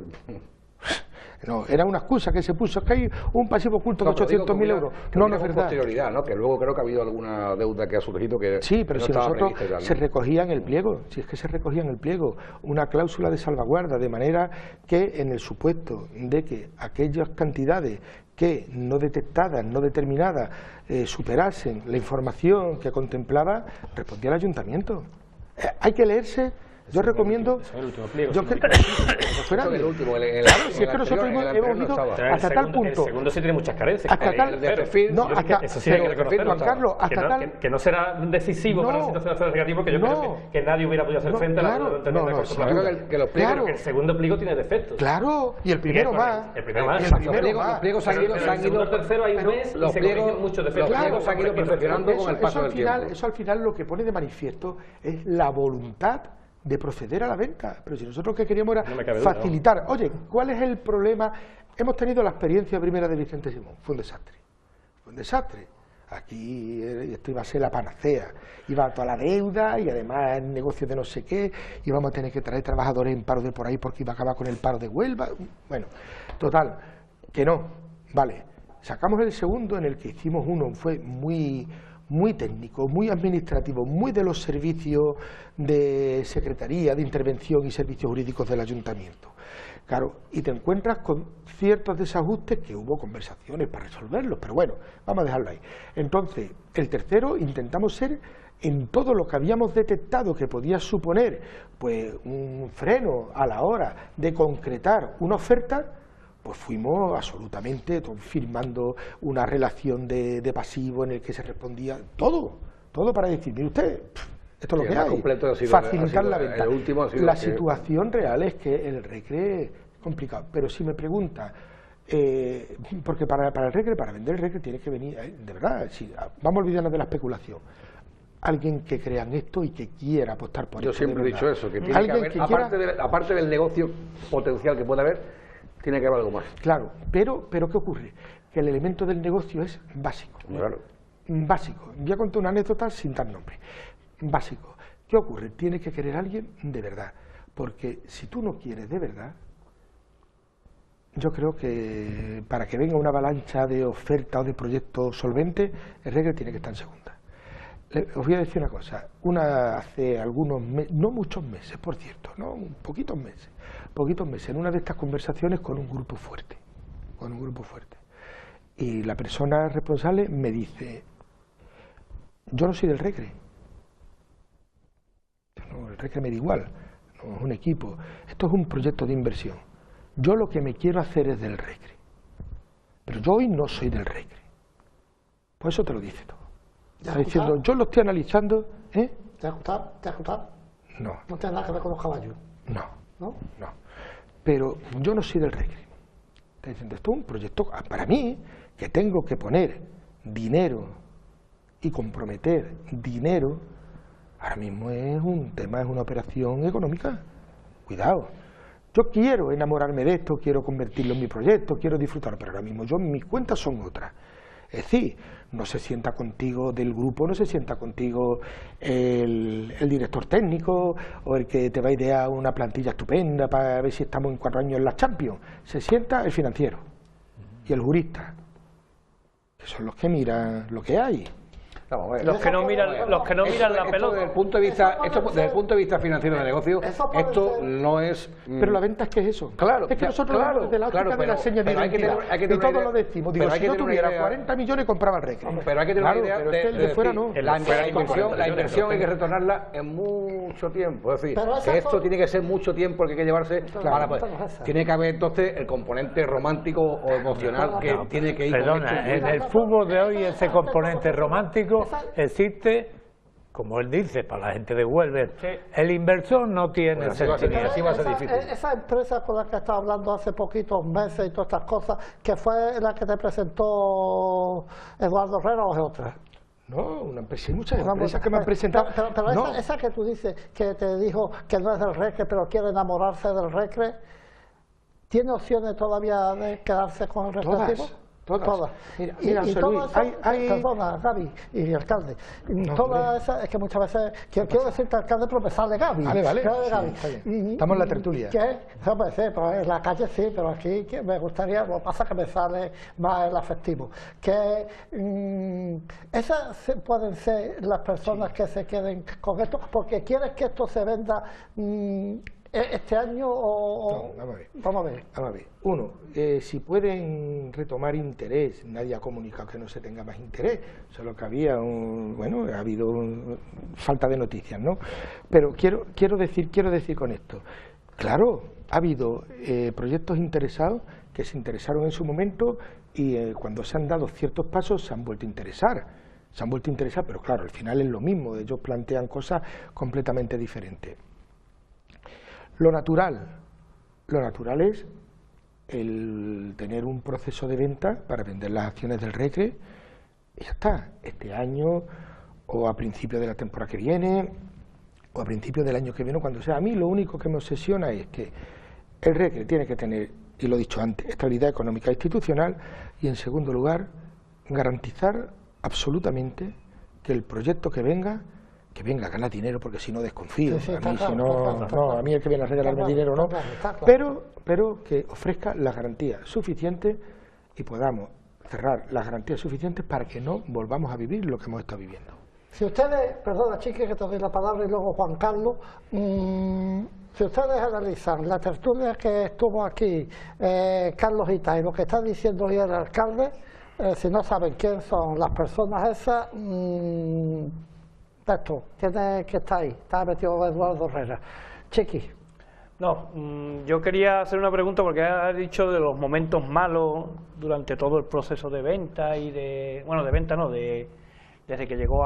No, era una excusa que se puso, es que hay un pasivo oculto de 800.000 euros. No es verdad. Posterioridad, ¿no? Que luego creo que ha habido alguna deuda que ha surgido que... Sí, pero si nosotros se recogía en el pliego, si es que se recogía en el pliego una cláusula de salvaguarda, de manera que en el supuesto de que aquellas cantidades que no detectadas, no determinadas, superasen la información que contemplaba, respondía el ayuntamiento. Hay que leerse. Yo recomiendo... Eso es el último pliego. Si es que nosotros hemos ido hasta tal punto... El segundo sí tiene muchas carencias. Hasta tal... Eso sí hay que reconocerlo. Juan Carlos, hasta tal... Que no será decisivo para la situación negativa, porque yo creo que nadie hubiera podido hacer frente a la... Pero que el segundo pliego tiene defectos. Claro, y el primero más. El primero más. Los pliegos han ido... El tercero hay un mes y se corrigen muchos defectos. Los pliegos han ido perfeccionando con el paso del tiempo. Eso al final lo que pone de manifiesto es la voluntad de proceder a la venta, pero si nosotros lo que queríamos era facilitar. Oye, ¿cuál es el problema? Hemos tenido la experiencia primera de Vicente Simón, fue un desastre. Aquí esto iba a ser la panacea, iba toda la deuda y además el negocio de no sé qué, íbamos a tener que traer trabajadores en paro de por ahí porque iba a acabar con el paro de Huelva. Bueno, total, que no, vale. Sacamos el segundo, en el que hicimos uno, fue muy técnico, muy administrativo, muy de los servicios de secretaría, de intervención y servicios jurídicos del ayuntamiento. Claro, y te encuentras con ciertos desajustes que hubo conversaciones para resolverlos, pero bueno, vamos a dejarlo ahí. Entonces, el tercero, intentamos ser en todo lo que habíamos detectado que podía suponer pues un freno a la hora de concretar una oferta, pues fuimos absolutamente firmando una relación de pasivo en el que se respondía todo para decir, mire usted, esto es lo que hay, facilitar la venta. La situación real es que el Recre es complicado, pero si me pregunta, porque para el Recre, para vender el Recre tiene que venir, de verdad, vamos a olvidarnos de la especulación, alguien que crea en esto y que quiera apostar por esto. Yo siempre he dicho eso, que tiene que haber, aparte del negocio potencial que puede haber, tiene que haber algo más. Claro, pero ¿qué ocurre? Que el elemento del negocio es básico. Claro. Básico. Voy a contar una anécdota sin dar nombre. Básico. ¿Qué ocurre? Tiene que querer a alguien de verdad. Porque si tú no quieres de verdad, yo creo que para que venga una avalancha de oferta o de proyectos solventes, el Recre tiene que estar en segunda. Os voy a decir una cosa. Hace algunos meses, no muchos meses, por cierto, no, poquitos meses, en una de estas conversaciones con un grupo fuerte, y la persona responsable me dice, yo no soy del Recre, no, el Recre me da igual, no es un equipo, esto es un proyecto de inversión, yo lo que me quiero hacer es del Recre, pero yo hoy no soy del Recre, pues eso te lo dice todo. Está diciendo, yo lo estoy analizando, ¿eh? ¿Te has gustado? No. No tiene nada que ver con los caballos. No. Pero yo no soy del Recre. Está diciendo, esto es un proyecto, para mí, que tengo que poner dinero y comprometer dinero, ahora mismo es un tema, es una operación económica. Cuidado. Yo quiero enamorarme de esto, quiero convertirlo en mi proyecto, quiero disfrutar, pero ahora mismo mis cuentas son otras. Es decir, no se sienta contigo del grupo, no se sienta contigo el director técnico o el que te va a idear una plantilla estupenda para ver si estamos en 4 años en la Champions. Se sienta el financiero y el jurista, que son los que miran lo que hay. Los que no miran la pelota. Desde el punto de vista financiero de negocio, esto no es... Pero la venta es que es eso. Claro, es que nosotros desde la óptica de la señal de identidad, y todos lo decimos. Digo, si yo tuviera 40 millones compraba el Recre. Pero hay que tener una idea pero es que el de fuera no. La inversión hay que retornarla en mucho tiempo. Es decir, que esto tiene que ser mucho tiempo el que hay que llevarse para... Tiene que haber entonces el componente romántico o emocional que tiene que ir... Perdona, en el fútbol de hoy ese componente romántico existe, como él dice, para la gente de Huelva. El inversor no tiene así va a ser difícil. Esa empresa con la que estaba hablando hace poquitos meses y todas estas cosas, que fue la que te presentó Eduardo Herrera, o es otra. No, una empresa, hay muchas empresas que me han presentado. Pero no. esa que tú dices, que te dijo que no es del Recre, pero quiere enamorarse del Recre, ¿tiene opciones todavía de quedarse con el recreativo? Todas. Mira, y Luis, perdona, Gaby y el alcalde. Todas esas, es que muchas veces quiero decirte alcalde, pero me sale Gaby. Vale. Gaby. Estamos en la tertulia. No puede ser, pues en la calle sí, pero aquí me gustaría, lo que pasa es que me sale más el afectivo. Que esas pueden ser las personas que se queden con esto, porque quieres que esto se venda este año o... No, vamos a ver. Uno, si pueden retomar interés, nadie ha comunicado que no se tenga más interés, solo que había ha habido falta de noticias, ¿no? Pero quiero decir con esto, claro, ha habido proyectos interesados que se interesaron en su momento y cuando se han dado ciertos pasos se han vuelto a interesar. Pero claro, al final es lo mismo, ellos plantean cosas completamente diferentes. Lo natural es el tener un proceso de venta para vender las acciones del Recre y ya está, este año o a principios de la temporada que viene o a principios del año que viene, cuando sea. A mí lo único que me obsesiona es que el Recre tiene que tener, y lo he dicho antes, estabilidad económica e institucional y en segundo lugar garantizar absolutamente que el proyecto que venga a ganar dinero, porque si no desconfío. A mí el que viene a regalarme dinero no, pero que ofrezca las garantías suficientes y podamos cerrar las garantías suficientes para que no volvamos a vivir lo que hemos estado viviendo. Si ustedes, perdona Chiqui que te doy la palabra y luego Juan Carlos, si ustedes analizan la tertulia que estuvo aquí, Carlos Gita, y lo que está diciendo hoy el alcalde, si no saben quién son las personas esas, esto tiene que estar ahí, está metido Eduardo Herrera. Chiqui. No, yo quería hacer una pregunta porque has dicho de los momentos malos durante todo el proceso de venta y de venta no, desde que llegó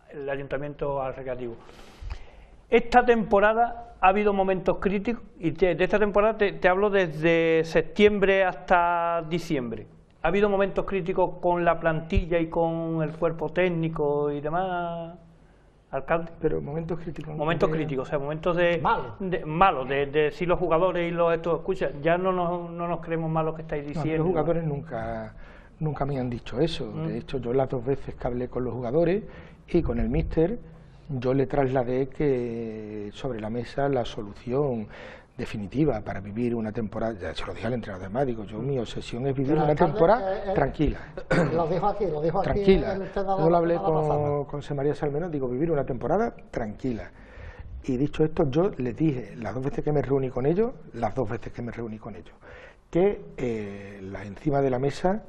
el ayuntamiento al recreativo. Esta temporada ha habido momentos críticos y de esta temporada te hablo desde septiembre hasta diciembre. ¿Ha habido momentos críticos con la plantilla y con el cuerpo técnico y demás, alcalde? Pero momentos críticos. Momentos críticos, o sea, momentos malos, de si los jugadores y escucha, ya no nos creemos mal lo que estáis diciendo. Los jugadores nunca me han dicho eso. De hecho, yo las 2 veces que hablé con los jugadores y con el míster, yo le trasladé que sobre la mesa la solución definitiva para vivir una temporada, ya se lo dije al entrenador, además digo, mi obsesión es vivir una temporada tranquila. Lo dijo aquí. Tranquila. Yo lo hablé con José María Salmerón, digo, vivir una temporada tranquila. Y dicho esto, yo les dije, las 2 veces que me reuní con ellos, que encima de la mesa,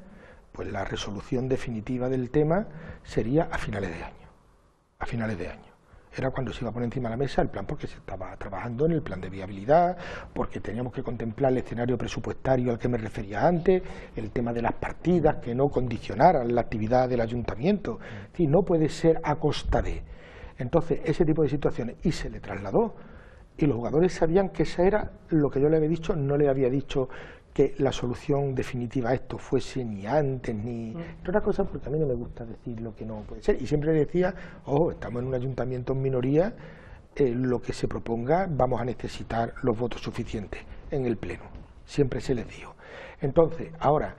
pues la resolución definitiva del tema sería a finales de año. Era cuando se iba a poner encima de la mesa el plan, porque se estaba trabajando en el plan de viabilidad, porque teníamos que contemplar el escenario presupuestario al que me refería antes, el tema de las partidas que no condicionaran la actividad del ayuntamiento. Es decir, no puede ser a costa de. Entonces, ese tipo de situaciones, y se le trasladó, y los jugadores sabían que eso era lo que yo le había dicho, no le había dicho que la solución definitiva a esto fuese ni antes, ni otra cosa, porque a mí no me gusta decir lo que no puede ser, y siempre decía, estamos en un ayuntamiento en minoría, lo que se proponga vamos a necesitar los votos suficientes en el Pleno, siempre se les dijo. Entonces, ahora,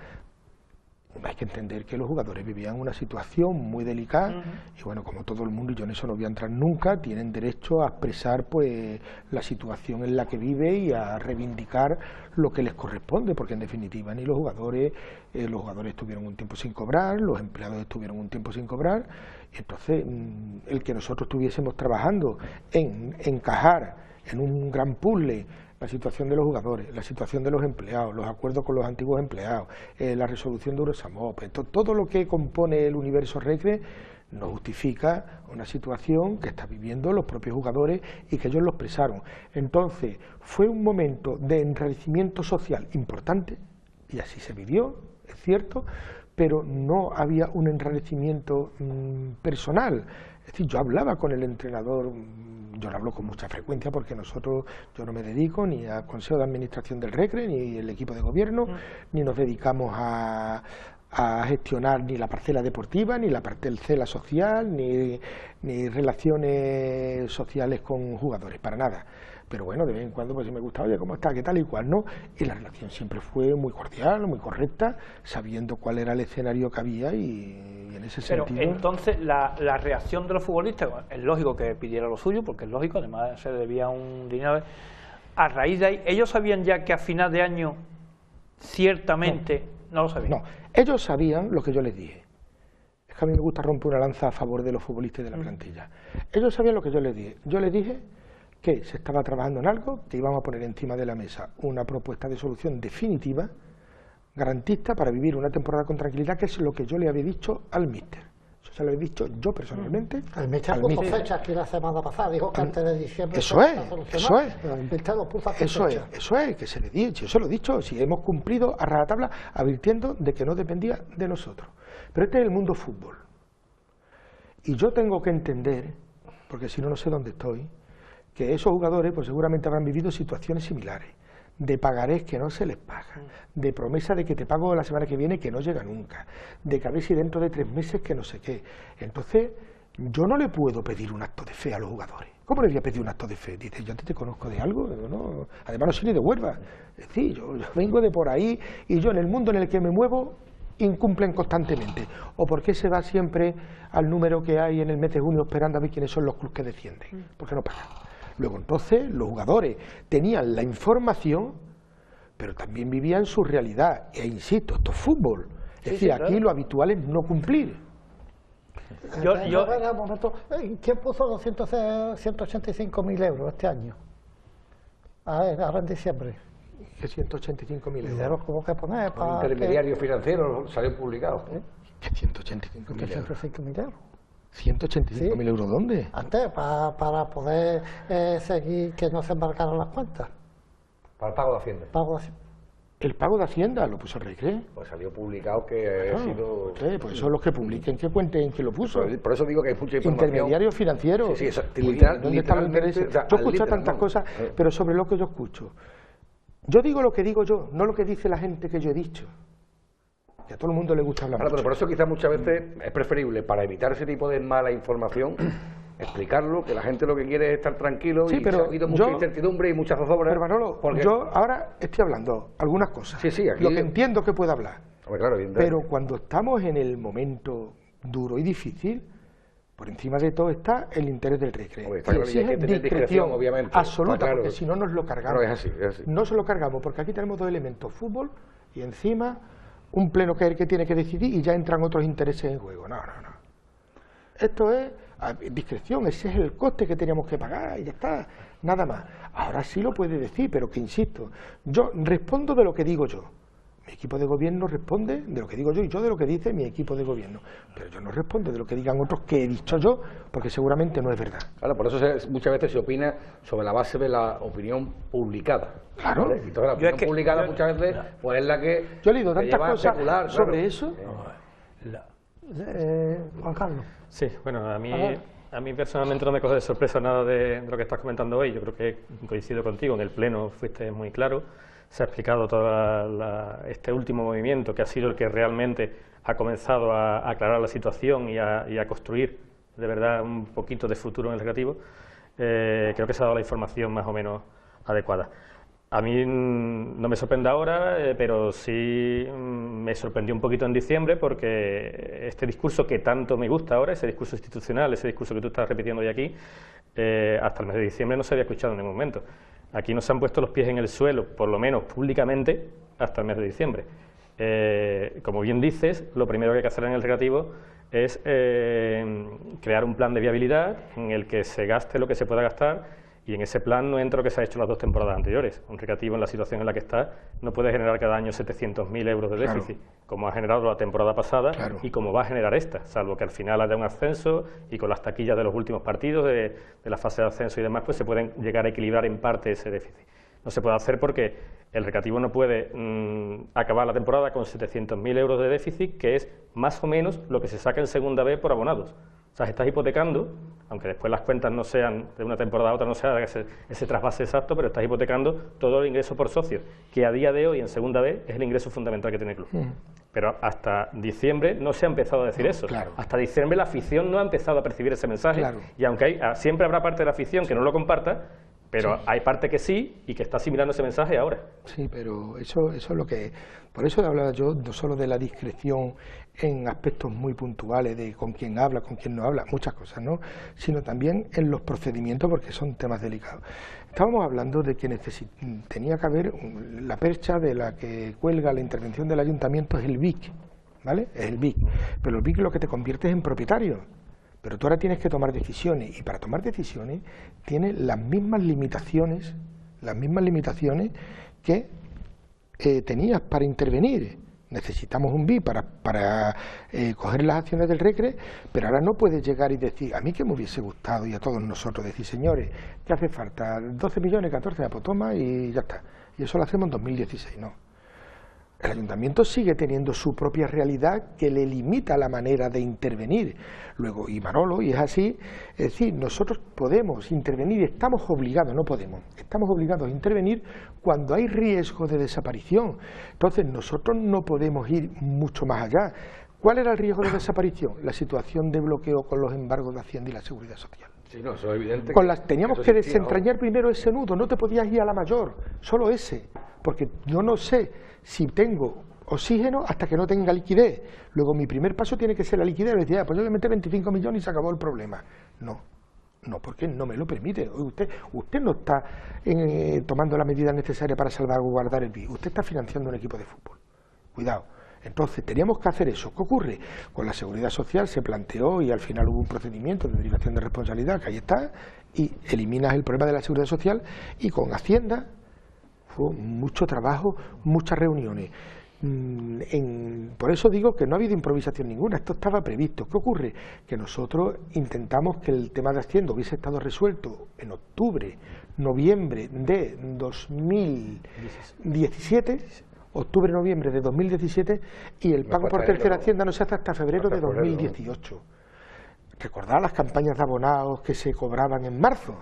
hay que entender que los jugadores vivían una situación muy delicada y bueno, como todo el mundo, y yo en eso no voy a entrar nunca, tienen derecho a expresar pues la situación en la que vive y a reivindicar lo que les corresponde, porque en definitiva ni los jugadores estuvieron un tiempo sin cobrar, los empleados estuvieron un tiempo sin cobrar, y entonces el que nosotros estuviésemos trabajando en encajar en un gran puzzle la situación de los jugadores, la situación de los empleados, los acuerdos con los antiguos empleados, la resolución de Eurosamop, todo lo que compone el universo Recre nos justifica una situación que están viviendo los propios jugadores y que ellos lo expresaron. Entonces, fue un momento de enrarecimiento social importante, y así se vivió, es cierto, pero no había un enrarecimiento personal. Es decir, yo hablaba con el entrenador, yo lo hablo con mucha frecuencia porque yo no me dedico ni al Consejo de Administración del Recre, ni el equipo de gobierno, ni nos dedicamos a gestionar ni la parcela deportiva, ni la parcela social, ni relaciones sociales con jugadores, para nada. Pero bueno, de vez en cuando pues si me gustaba, oye, ¿cómo está? ¿Qué tal y cuál? No, y la relación siempre fue muy cordial, muy correcta, sabiendo cuál era el escenario que había y en ese sentido... Pero entonces la reacción de los futbolistas, bueno, es lógico que pidiera lo suyo, porque es lógico, además se debía un dinero... A raíz de ahí, ¿ellos sabían ya que a final de año ciertamente no lo sabían? No, ellos sabían lo que yo les dije. Es que a mí me gusta romper una lanza a favor de los futbolistas de la plantilla. Ellos sabían lo que yo les dije. Yo les dije que se estaba trabajando en algo, que íbamos a poner encima de la mesa una propuesta de solución definitiva, garantista, para vivir una temporada con tranquilidad, que es lo que yo le había dicho al míster. Eso se lo he dicho yo personalmente. El míster puso fecha aquí la semana pasada, dijo que antes de diciembre... Eso es, que se le dice, yo se lo he dicho, si hemos cumplido a rajatabla, advirtiendo de que no dependía de nosotros. Pero este es el mundo fútbol. Y yo tengo que entender, porque si no, no sé dónde estoy, que esos jugadores pues seguramente habrán vivido situaciones similares, de pagarés que no se les paga, de promesa de que te pago la semana que viene que no llega nunca, de que a ver si dentro de 3 meses que no sé qué. Entonces, yo no le puedo pedir un acto de fe a los jugadores. ¿Cómo le voy a pedir un acto de fe? Dice, yo antes te conozco de algo, no, además no soy ni de Huelva. Es decir, yo vengo de por ahí y yo en el mundo en el que me muevo incumplen constantemente. ¿O por qué se va siempre al número que hay en el mes de junio esperando a ver quiénes son los clubes que descienden? Porque no pagan. Luego entonces los jugadores tenían la información, pero también vivían su realidad. E insisto, esto es fútbol. Es decir, claro, aquí lo habitual es no cumplir. ¿Quién puso los 185.000 euros este año? Ahora en diciembre. ¿Qué 185.000 euros? ¿Cómo que poner? Un intermediario financiero salió publicado. ¿Qué 185.000 euros? 185.000 euros. ¿185.000 euros dónde? Antes, para poder seguir, que no se embarcaran las cuentas. Para el pago de Hacienda. El pago de Hacienda lo puso el Recre. Pues salió publicado que ha sido... Pues son los que publiquen, que cuenten quién lo puso. Por eso digo que hay mucha información. Intermediarios financieros. Sí, eso, ¿Dónde están los intereses? O sea, yo escucho tantas cosas, pero sobre lo que yo escucho. Yo digo lo que digo yo, no lo que dice la gente que yo he dicho. Que a todo el mundo le gusta hablar. Claro, pero por eso quizás muchas veces es preferible, para evitar ese tipo de mala información, explicarlo, que la gente lo que quiere es estar tranquilo, y ha habido mucha incertidumbre y mucha zozobra. Pero Manolo, yo ahora estoy hablando algunas cosas, aquí... lo que entiendo que puedo hablar, claro, pero cuando estamos en el momento duro y difícil, por encima de todo está el interés del Recre, que exige discreción obviamente, absoluta, porque si no nos lo cargamos. No, es así. No se lo cargamos, porque aquí tenemos 2 elementos, fútbol y encima un pleno que es el que tiene que decidir y ya entran otros intereses en juego. No. Esto es discreción, ese es el coste que teníamos que pagar y ya está, nada más. Ahora sí lo puede decir, pero que insisto, yo respondo de lo que digo yo. Mi equipo de gobierno responde de lo que digo yo y yo de lo que dice mi equipo de gobierno. Pero yo no respondo de lo que digan otros que he dicho yo, porque seguramente no es verdad. Claro, por eso muchas veces se opina sobre la base de la opinión publicada. Claro. ¿Vale? Y toda la opinión publicada muchas veces pues es la que... Yo he leído tantas cosas sobre eso. Juan Carlos. Sí, bueno, a mí personalmente no me coge de sorpresa nada de lo que estás comentando hoy. Yo creo que coincido contigo, en el pleno fuiste muy claro. Se ha explicado todo este último movimiento, que ha sido el que realmente ha comenzado a aclarar la situación y a construir de verdad un poquito de futuro en el recreativo. creo que se ha dado la información más o menos adecuada. A mí no me sorprende ahora, pero sí me sorprendió un poquito en diciembre, porque este discurso que tanto me gusta ahora, ese discurso institucional, ese discurso que tú estás repitiendo hoy aquí, hasta el mes de diciembre no se había escuchado en ningún momento. Aquí no se han puesto los pies en el suelo, por lo menos públicamente, hasta el mes de diciembre. Como bien dices, lo primero que hay que hacer en el recreativo es crear un plan de viabilidad en el que se gaste lo que se pueda gastar, y en ese plan no entra lo que se ha hecho las 2 temporadas anteriores. Un recreativo en la situación en la que está no puede generar cada año 700.000 euros de déficit, como ha generado la temporada pasada y como va a generar esta, salvo que al final haya un ascenso y con las taquillas de los últimos partidos, de la fase de ascenso y demás, pues se pueden llegar a equilibrar en parte ese déficit. No se puede hacer porque el recreativo no puede acabar la temporada con 700.000 euros de déficit, que es más o menos lo que se saca en segunda B por abonados. O sea, estás hipotecando, aunque después las cuentas no sean de una temporada a otra, no se haga ese trasvase exacto, pero estás hipotecando todo el ingreso por socio, que a día de hoy en segunda B es el ingreso fundamental que tiene el club. Pero hasta diciembre no se ha empezado a decir eso. Hasta diciembre la afición no ha empezado a percibir ese mensaje, y aunque siempre habrá parte de la afición que no lo comparta, pero hay parte que sí y que está asimilando ese mensaje ahora. Sí, pero eso es lo que... Por eso hablaba yo no solo de la discreción en aspectos muy puntuales, de con quién habla, con quién no habla, muchas cosas, ¿no? Sino también en los procedimientos, porque son temas delicados. Estábamos hablando de que tenía que haber la percha de la que cuelga la intervención del ayuntamiento, es el BIC, ¿vale? Es el BIC, pero el BIC lo que te convierte es en propietario. Pero tú ahora tienes que tomar decisiones, y para tomar decisiones tienes las mismas limitaciones que tenías para intervenir. Necesitamos un BI para coger las acciones del Recre, pero ahora no puedes llegar y decir, a mí que me hubiese gustado, y a todos nosotros, decir, señores, ¿qué hace falta? 12 millones, 14, pues toma y ya está. Y eso lo hacemos en 2016, no. El ayuntamiento sigue teniendo su propia realidad que le limita la manera de intervenir. Luego, y Manolo, y es así, es decir, nosotros podemos intervenir, estamos obligados, no podemos, estamos obligados a intervenir cuando hay riesgo de desaparición. Entonces, nosotros no podemos ir mucho más allá. ¿Cuál era el riesgo de desaparición? La situación de bloqueo con los embargos de Hacienda y la Seguridad Social. Sí, no, eso es evidente. Teníamos que desentrañar primero ese nudo, no te podías ir a la mayor, solo ese, porque yo no sé si tengo oxígeno hasta que no tenga liquidez. Luego mi primer paso tiene que ser la liquidez. Le decía, pues yo le meto 25 millones y se acabó el problema. No, porque no me lo permite. Usted no está tomando las medidas necesarias para salvaguardar el BI, usted está financiando un equipo de fútbol. Cuidado. Entonces, teníamos que hacer eso. ¿Qué ocurre? Con la Seguridad Social se planteó y al final hubo un procedimiento de derivación de responsabilidad, que ahí está, y eliminas el problema de la Seguridad Social, y con Hacienda fue mucho trabajo, muchas reuniones. Por eso digo que no ha habido improvisación ninguna, esto estaba previsto. ¿Qué ocurre? Que nosotros intentamos que el tema de Hacienda hubiese estado resuelto en octubre, noviembre de 2017, octubre-noviembre de 2017, y el pago por tercera Hacienda no se hace hasta febrero de 2018. Recordad las campañas de abonados que se cobraban en marzo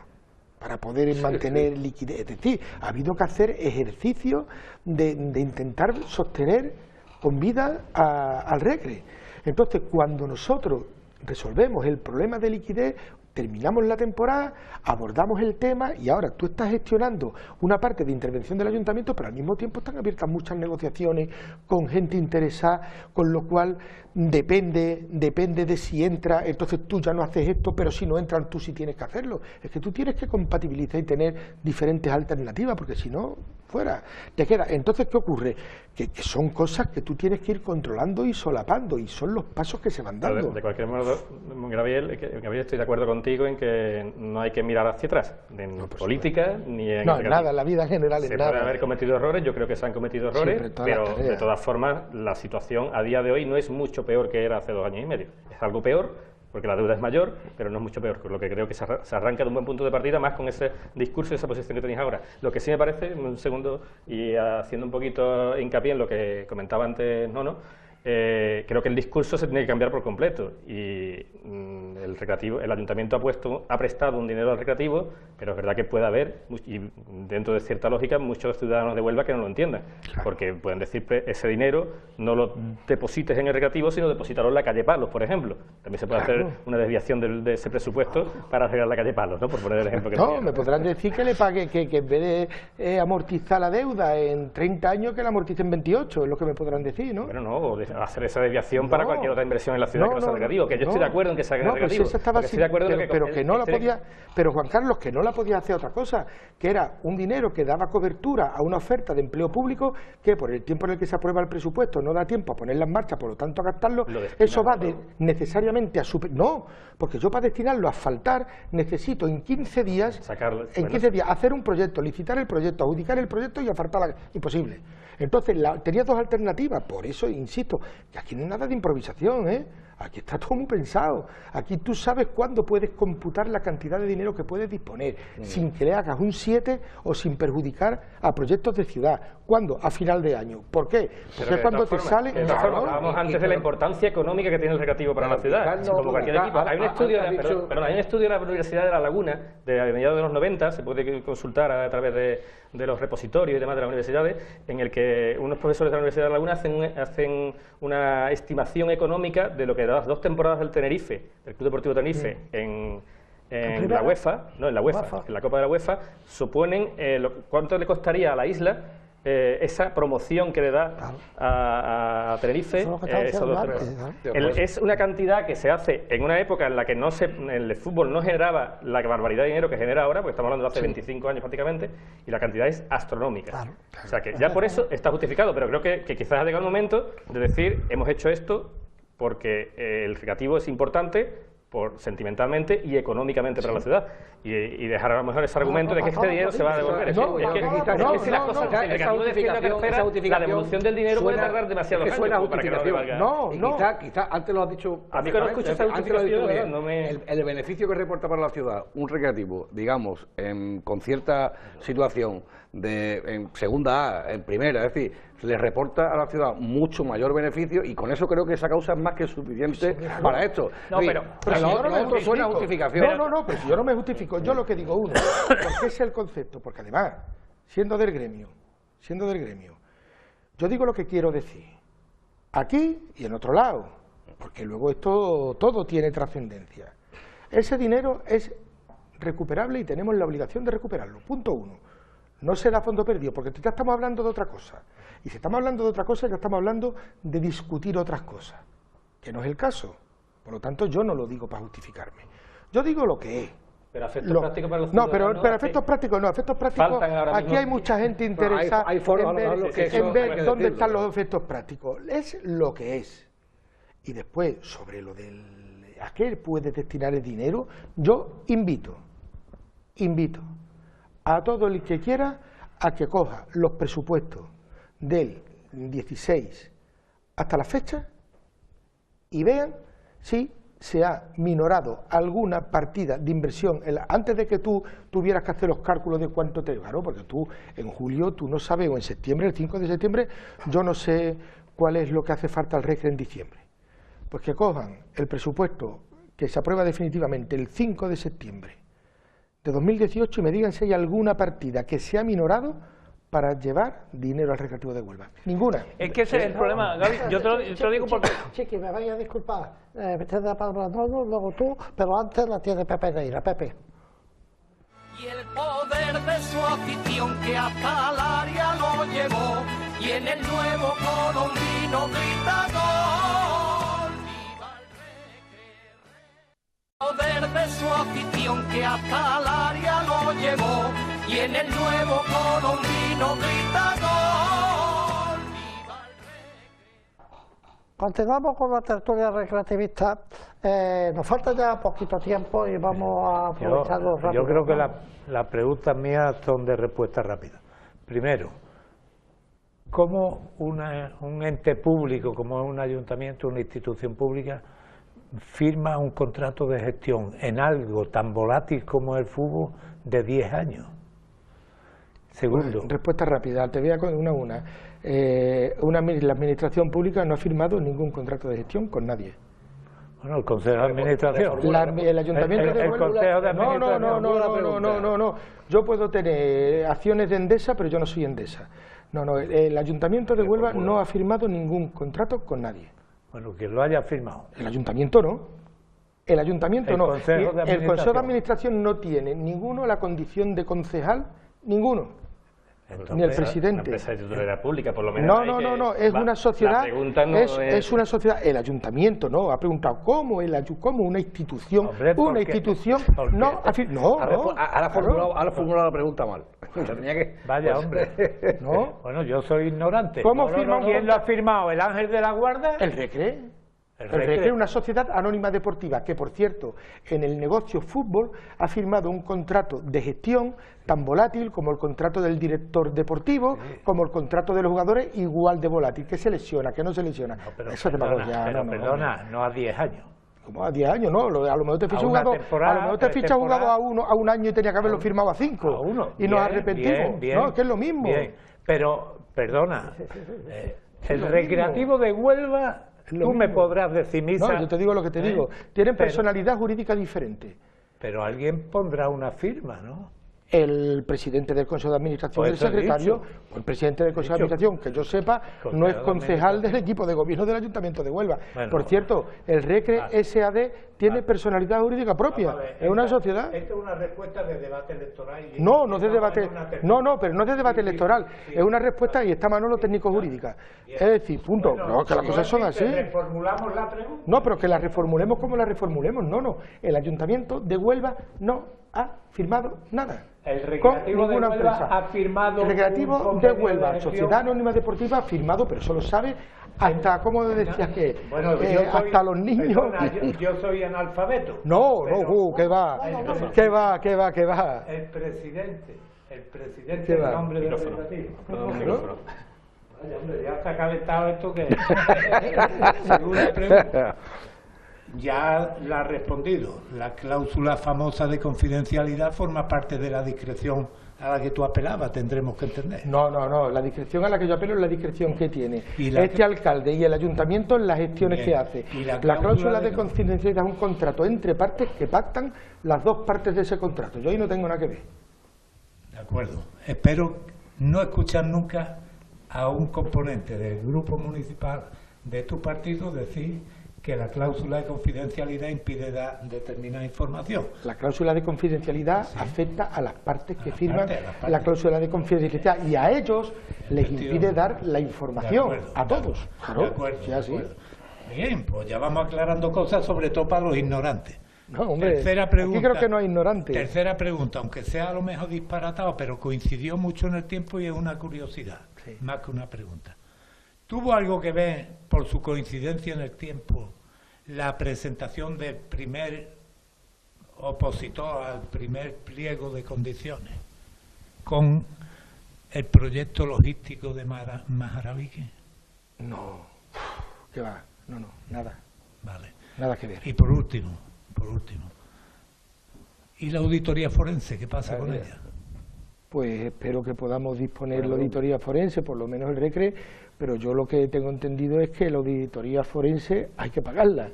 para poder mantener liquidez. Es decir, ha habido que hacer ejercicios de intentar sostener con vida al Recre. Entonces, cuando nosotros resolvemos el problema de liquidez, terminamos la temporada, abordamos el tema, y ahora tú estás gestionando una parte de intervención del ayuntamiento, pero al mismo tiempo están abiertas muchas negociaciones con gente interesada, con lo cual depende de si entra, entonces tú ya no haces esto, pero si no entran tú sí tienes que hacerlo. Es que tú tienes que compatibilizar y tener diferentes alternativas, porque si no, fuera, te queda. Entonces, ¿qué ocurre? Que son cosas que tú tienes que ir controlando y solapando, y son los pasos que se van dando. De cualquier modo, Gabriel, estoy de acuerdo contigo en que no hay que mirar hacia atrás, ni en política, ni en... No, en nada, en la vida general, en nada. Se pueden haber cometido errores, yo creo que se han cometido errores, pero de todas formas, la situación a día de hoy no es mucho peor que era hace 2 años y medio. Es algo peor, porque la deuda es mayor, pero no es mucho peor, con lo que creo que se arranca de un buen punto de partida, más con ese discurso y esa posición que tenéis ahora. Lo que sí me parece, un segundo, y haciendo un poquito hincapié en lo que comentaba antes Nono, creo que el discurso se tiene que cambiar por completo y el ayuntamiento ha prestado un dinero al recreativo, pero es verdad que puede haber, y dentro de cierta lógica, muchos ciudadanos de Huelva que no lo entiendan, porque pueden decir ese dinero no lo deposites en el recreativo, sino depositarlo en la calle Palos, por ejemplo. También se puede hacer una desviación de ese presupuesto para arreglar la calle Palos, ¿no? Por poner el ejemplo que no, me podrán decir que le pague, que en vez de amortizar la deuda en 30 años, que la amortice en 28, es lo que me podrán decir, ¿no? Bueno, no, o hacer esa desviación para cualquier otra inversión en la ciudad que no sea recreativo, que yo estoy de acuerdo en que se haga recreativo. Pues estoy de acuerdo pero Juan Carlos, que no la podía hacer otra cosa, que era un dinero que daba cobertura a una oferta de empleo público que por el tiempo en el que se aprueba el presupuesto no da tiempo a ponerla en marcha, por lo tanto a gastarlo, eso va necesariamente a no, porque yo para destinarlo a asfaltar necesito en 15 días hacer un proyecto, licitar el proyecto, adjudicar el proyecto y asfaltar, imposible. Entonces tenía dos alternativas, por eso insisto, que aquí no hay nada de improvisación, aquí está todo muy pensado, aquí tú sabes cuándo puedes computar la cantidad de dinero que puedes disponer, sin que le hagas un 7 o sin perjudicar a proyectos de ciudad. ¿Cuándo? A final de año. ¿Por qué? Porque es cuando te sale... Hablábamos antes de la importancia económica que tiene el recreativo para la ciudad, como cualquier equipo. Hay un estudio de la Universidad de La Laguna, de mediados de los 90, se puede consultar a través de los repositorios y demás de las universidades, en el que unos profesores de la Universidad de La Laguna hacen una estimación económica de lo que las 2 temporadas del Tenerife, del Club Deportivo Tenerife, en la UEFA, en la Copa de la UEFA, suponen cuánto le costaría a la isla esa promoción que le da a Tenerife. Es una cantidad que se hace en una época en la que el fútbol no generaba la barbaridad de dinero que genera ahora, porque estamos hablando de hace 25 años prácticamente, y la cantidad es astronómica. O sea que ya por eso está justificado, pero creo que quizás ha llegado el momento de decir, hemos hecho esto porque el recreativo es importante, sentimentalmente y económicamente para la ciudad, y dejar a lo mejor ese argumento de que este dinero se va a devolver. La devolución del dinero puede tardar demasiado años para que no le valga. Quizá antes lo has dicho. A mí que no escucho esa justificación, el beneficio que reporta para la ciudad un recreativo, digamos, con cierta situación en segunda A, en primera, es decir, les reporta a la ciudad mucho mayor beneficio, y con eso creo que esa causa es más que suficiente para esto. No, pero si yo no me justificación. No, pero si yo no me justifico, yo lo que digo, porque es el concepto, porque además, siendo del gremio, yo digo lo que quiero decir, aquí y en otro lado, porque luego esto todo tiene trascendencia. Ese dinero es recuperable y tenemos la obligación de recuperarlo, punto 1. No se da fondo perdido, porque ya estamos hablando de otra cosa. Y si estamos hablando de otra cosa, ya estamos hablando de discutir otras cosas, que no es el caso. Por lo tanto, yo no lo digo para justificarme. Yo digo lo que es. Pero efectos prácticos para los ciudadanos. No, pero efectos prácticos no. Efectos prácticos, aquí hay mucha gente interesada en ver dónde están los efectos prácticos. Es lo que es. Y después, sobre lo a qué puedes destinar el dinero, yo invito a todo el que quiera a que coja los presupuestos del 16 hasta la fecha y vean si se ha minorado alguna partida de inversión, antes de que tú tuvieras que hacer los cálculos de cuánto te ganó, porque tú en julio tú no sabes, o en septiembre, el 5 de septiembre, yo no sé cuál es lo que hace falta al RECRE en diciembre. Pues que cojan el presupuesto que se aprueba definitivamente el 5 de septiembre de 2018 y me digan si hay alguna partida que se ha minorado para llevar dinero al recreativo de Huelva. Ninguna. Es que ese es el problema, Gaby. Yo te lo digo porque... Chiqui, me vaya a disculpar, me te da palabra luego tú, pero antes la tiene Pepe Neira. Pepe. Y el poder de su afición que hasta el área lo llevó, y en el nuevo colombino grita gol. ¡Viva el Recre! Poder de su afición que hasta el área lo llevó, y en el nuevo colombino grita gol. ¡Viva el Recre! Continuamos con la tertulia recreativista. Nos falta ya poquito tiempo y vamos a aprovecharlo rápido. Yo creo que las preguntas mías son de respuesta rápida. Primero, ¿cómo un ente público, como es un ayuntamiento, una institución pública, firma un contrato de gestión en algo tan volátil como el fútbol de 10 años? Segundo. Respuesta rápida, te voy a con una. La administración pública no ha firmado ningún contrato de gestión con nadie. Bueno, el Consejo de Administración. El Ayuntamiento de el Consejo de Administración. No. Yo puedo tener acciones de Endesa, pero yo no soy Endesa. No, el Ayuntamiento de Huelva no ha firmado ningún contrato con nadie. Bueno, que lo haya firmado. El Ayuntamiento no. El Ayuntamiento no. El Consejo de Administración no tiene ninguno la condición de concejal, ninguno. Entonces, ni el presidente. Una empresa de titularidad pública, por lo menos. No, es una sociedad. Es una sociedad. El Ayuntamiento no ha preguntado cómo una institución, Hombre, una institución no. Ahora ha formulado la pregunta mal. Vaya, hombre. No. Bueno, yo soy ignorante. ¿Cómo firma? ¿Quién lo ha firmado? ¿El Ángel de la Guarda? El Recre. El Recre es una sociedad anónima deportiva que, por cierto, en el negocio fútbol ha firmado un contrato de gestión tan volátil como el contrato del director deportivo, como el contrato de los jugadores, igual de volátil, que se lesiona, que no se lesiona. Eso es demagogia. Perdona, no a 10 años. Como a 10 años, ¿no? A lo mejor te ficha jugador a un año y tenía que haberlo firmado a 5. A 1. Y nos arrepentimos, ¿no? Que es lo mismo. Bien. Pero, perdona, el Recreativo de Huelva... Tú me podrás decir, Misa... No, yo te digo lo que te digo. Tienen personalidad jurídica diferente. Pero alguien pondrá una firma, ¿no? El presidente del Consejo de Administración, el secretario, el presidente del Consejo de Administración, que yo sepa, no es concejal del equipo de gobierno del Ayuntamiento de Huelva. Bueno, por cierto, el Recre SAD tiene personalidad jurídica propia, es una sociedad. Esta es una respuesta de debate electoral. No es de debate, pero no es de debate electoral, es una respuesta y está Manolo técnico-jurídica. Es decir, punto, no, que las cosas son así. ¿Reformulamos la pregunta? No, pero que la reformulemos como la reformulemos, no. El Ayuntamiento de Huelva no ha firmado nada. El Recreativo de Huelva ha firmado. El Recreativo de Huelva, Sociedad Anónima Deportiva, ha firmado, pero eso lo sabe hasta, ¿cómo decías que? Bueno, hasta los niños. Perdona, yo soy analfabeto. No, ¿qué va? ¿Qué va? El presidente en nombre del Recreativo. Vaya, hombre, ya está calentado esto que. Segunda pregunta. Ya la ha respondido. La cláusula famosa de confidencialidad forma parte de la discreción a la que tú apelabas, tendremos que entender. No. La discreción a la que yo apelo es la discreción que tiene este alcalde y el ayuntamiento en las gestiones que hace. La cláusula de confidencialidad es un contrato entre partes que pactan las dos partes de ese contrato. Yo ahí no tengo nada que ver. De acuerdo. Espero no escuchar nunca a un componente del grupo municipal de tu partido decir que la cláusula de confidencialidad impide dar determinada información. La cláusula de confidencialidad afecta a las partes que firman la cláusula de confidencialidad y a ellos les impide dar la información, a todos. Claro, de acuerdo. Bien, pues ya vamos aclarando cosas, sobre todo para los ignorantes. No, hombre, tercera pregunta, aquí creo que no hay ignorantes. Tercera pregunta, aunque sea a lo mejor disparatado, pero coincidió mucho en el tiempo y es una curiosidad, más que una pregunta. ¿Tuvo algo que ver, por su coincidencia en el tiempo, la presentación del primer opositor al primer pliego de condiciones con el proyecto logístico de Majarabique? No, ¿qué va? No, nada. Vale. Nada que ver. Y por último, ¿y la auditoría forense? ¿Qué pasa con ella? Pues espero que podamos disponer la auditoría forense, por lo menos el Recre, pero yo lo que tengo entendido es que la auditoría forense hay que pagarla.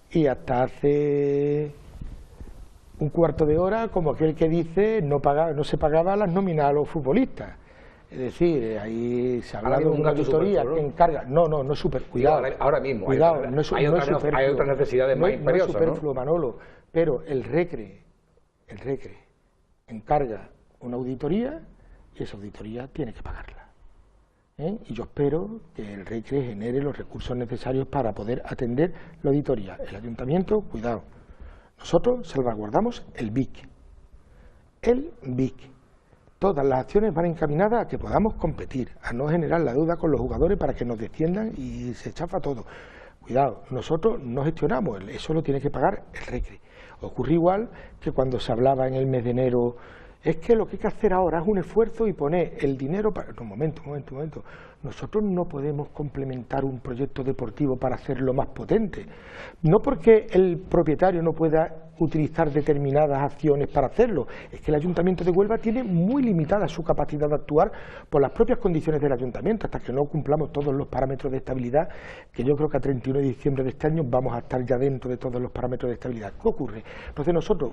Y hasta hace un cuarto de hora, como aquel que dice, no se pagaban las nóminas a los futbolistas. Es decir, ahí se ha hablado de una auditoría que encarga... No es súper, cuidado. Ahora mismo. Cuidado, hay otras necesidades más imperiosas, no es superfluo, Manolo, pero el Recre encarga una auditoría y esa auditoría tiene que pagarla. Y yo espero que el Recre genere los recursos necesarios para poder atender la auditoría. El ayuntamiento, cuidado, nosotros salvaguardamos el BIC. Todas las acciones van encaminadas a que podamos competir, a no generar la deuda con los jugadores para que nos desciendan y se chafa todo. Cuidado, nosotros no gestionamos, eso lo tiene que pagar el Recre. Ocurre igual que cuando se hablaba en el mes de enero Es que lo que hay que hacer ahora es un esfuerzo y poner el dinero para... No, un momento. Nosotros no podemos complementar un proyecto deportivo para hacerlo más potente. No porque el propietario no pueda utilizar determinadas acciones para hacerlo, es que el Ayuntamiento de Huelva tiene muy limitada su capacidad de actuar por las propias condiciones del Ayuntamiento, hasta que no cumplamos todos los parámetros de estabilidad, que yo creo que a 31 de diciembre de este año vamos a estar ya dentro de todos los parámetros de estabilidad. ¿Qué ocurre? Entonces nosotros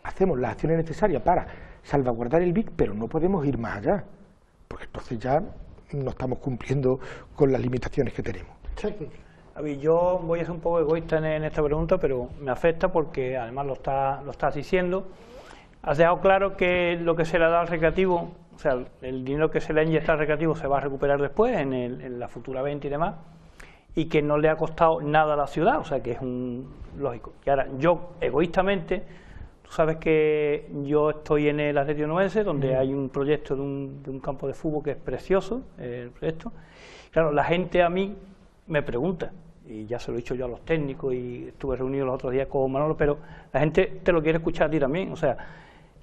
hacemos las acciones necesarias para salvaguardar el BIC, pero no podemos ir más allá, porque entonces ya no estamos cumpliendo con las limitaciones que tenemos. Yo voy a ser un poco egoísta en esta pregunta, pero me afecta porque además lo estás diciendo. Has dejado claro que lo que se le ha dado al recreativo, o sea, el dinero que se le ha inyectado al recreativo se va a recuperar después en la futura venta y demás, y que no le ha costado nada a la ciudad, o sea que es lógico. Y ahora, yo egoístamente, tú sabes que yo estoy en el Atlético Nubense, donde hay un proyecto de un campo de fútbol que es precioso, el proyecto. Claro, la gente a mí me pregunta, y ya se lo he dicho yo a los técnicos y estuve reunido los otros días con Manolo, pero la gente te lo quiere escuchar a ti también, o sea,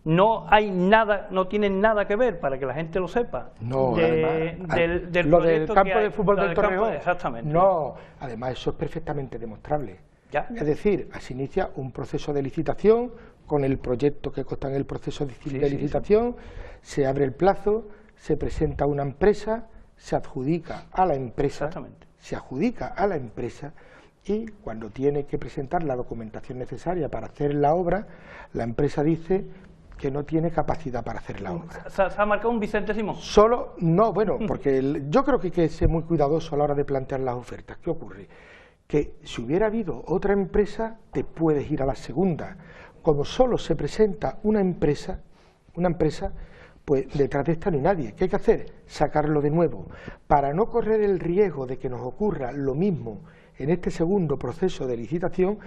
no hay nada, no tienen nada que ver, para que la gente lo sepa, no, del lo del campo de fútbol del Torreón. Exactamente. No, además eso es perfectamente demostrable. Ya. Es decir, se inicia un proceso de licitación con el proyecto que consta en el proceso de licitación, se abre el plazo, se presenta una empresa, se adjudica a la empresa, y cuando tiene que presentar la documentación necesaria para hacer la obra, la empresa dice que no tiene capacidad para hacer la obra. ¿Se ha marcado un vicentésimo? Solo, no, bueno, porque yo creo que hay que ser muy cuidadoso a la hora de plantear las ofertas. ¿Qué ocurre? Que si hubiera habido otra empresa, te puedes ir a la segunda. Como solo se presenta una empresa, pues detrás de esta no hay nadie. ¿Qué hay que hacer? Sacarlo de nuevo. Para no correr el riesgo de que nos ocurra lo mismo en este segundo proceso de licitación,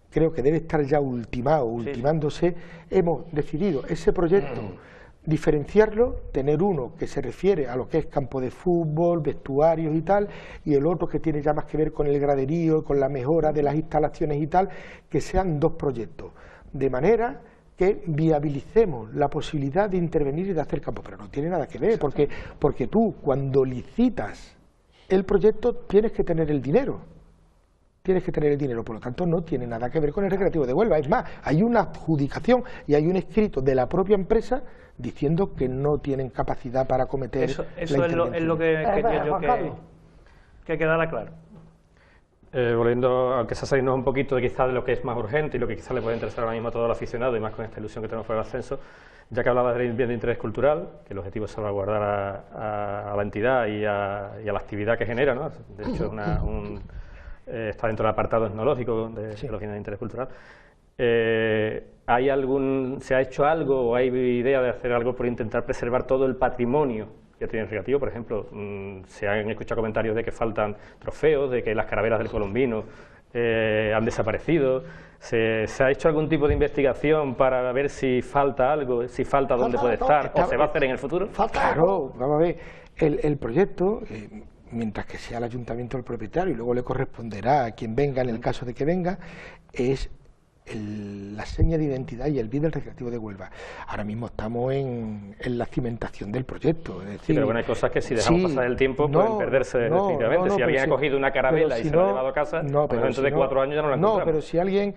creo que debe estar ya ultimándose, hemos decidido ese proyecto, diferenciarlo, tener uno que se refiere a lo que es campo de fútbol, vestuarios y tal, y el otro que tiene ya más que ver con el graderío, con la mejora de las instalaciones y tal, que sean dos proyectos, de manera que viabilicemos la posibilidad de intervenir y de hacer campo, pero no tiene nada que ver, porque tú cuando licitas el proyecto tienes que tener el dinero, por lo tanto no tiene nada que ver con el Recreativo de Huelva. Es más, hay una adjudicación y hay un escrito de la propia empresa diciendo que no tienen capacidad para acometer eso es lo que quería yo que quedara claro. Volviendo, aunque se ha salido un poquito de lo que es más urgente y lo que quizás le puede interesar ahora mismo a todo el aficionado, y más con esta ilusión que tenemos por el ascenso, ya que hablabas del bien de interés cultural, que el objetivo es salvaguardar a la entidad y a la actividad que genera, ¿no? De hecho está dentro del apartado etnológico de los bienes de interés cultural. ¿Se ha hecho algo o hay idea de hacer algo por intentar preservar todo el patrimonio que tiene el recreativo? Por ejemplo, se han escuchado comentarios de que faltan trofeos, de que las carabelas del colombino han desaparecido. ¿Se ha hecho algún tipo de investigación para ver si falta algo, si falta dónde puede estar, o se va a hacer en el futuro? Claro, vamos a ver, el proyecto, mientras que sea el ayuntamiento el propietario, y luego le corresponderá a quien venga, en el caso de que venga, es la seña de identidad y el BID del Recreativo de Huelva. Ahora mismo estamos en la cimentación del proyecto. Es decir, sí, pero bueno, hay cosas que si dejamos pasar el tiempo pueden perderse definitivamente. Si alguien ha cogido una carabela y se la ha llevado a casa, pues dentro de 4 años ya no la encontramos. No, pero si alguien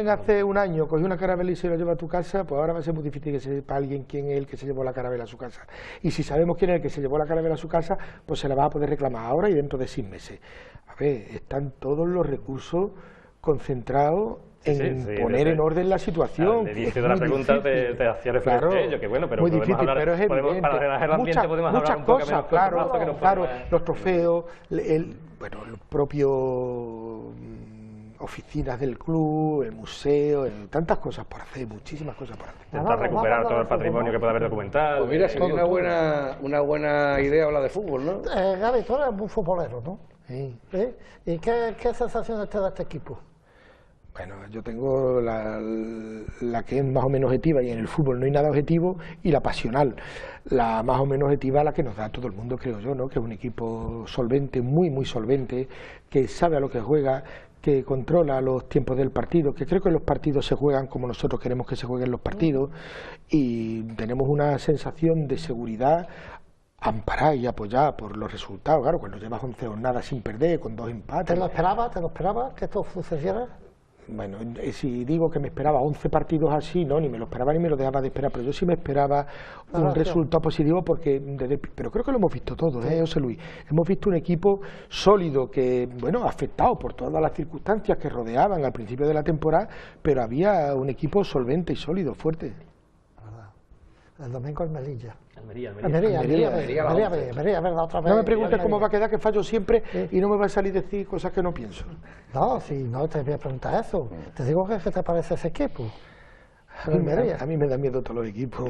hace un año cogió una carabela y se la lleva a tu casa, pues ahora va a ser muy difícil que sepa alguien quién es el que se llevó la carabela a su casa. Y si sabemos quién es el que se llevó la carabela a su casa, pues se la vas a poder reclamar ahora y dentro de 6 meses. A ver, están todos los recursos concentrado en poner en orden la situación. Al inicio de la pregunta te hacía referencia a ello, que bueno, pero muy difícil, pero es evidente. Para relajar el ambiente podemos hablar un poco menos. Claro, los trofeos, los propios oficinas del club, el museo, tantas cosas por hacer, muchísimas cosas por hacer. Intentar recuperar todo el patrimonio que pueda haber documental. Pues mira, sería una buena idea hablar de fútbol, ¿no? Gaby, tú eres muy futbolero, ¿no? Sí. ¿Y qué sensaciones te da este equipo? Bueno, yo tengo la que es más o menos objetiva, y en el fútbol no hay nada objetivo, y la pasional. La más o menos objetiva, la que nos da todo el mundo, creo yo, ¿no? Que es un equipo solvente, muy solvente, que sabe a lo que juega, que controla los tiempos del partido, que creo que los partidos se juegan como nosotros queremos que se jueguen los partidos, y tenemos una sensación de seguridad amparada y apoyada por los resultados. Claro, cuando llevas 11 jornadas sin perder, con 2 empates... ¿Te lo esperabas que esto sucediera? Bueno, si digo que me esperaba 11 partidos así, no, ni me lo esperaba ni me lo dejaba de esperar, pero yo sí me esperaba un resultado positivo, porque pero creo que lo hemos visto todos, José Luis. Hemos visto un equipo sólido que, bueno, afectado por todas las circunstancias que rodeaban al principio de la temporada, pero había un equipo solvente y sólido, fuerte. El domingo en Melilla. Almería, verdad, otra vez. No me preguntes cómo va a quedar, que fallo siempre y no me va a salir decir cosas que no pienso. No, si no te voy a preguntar eso. Te digo que ¿qué te parece ese equipo? A mí me da miedo todos los equipos.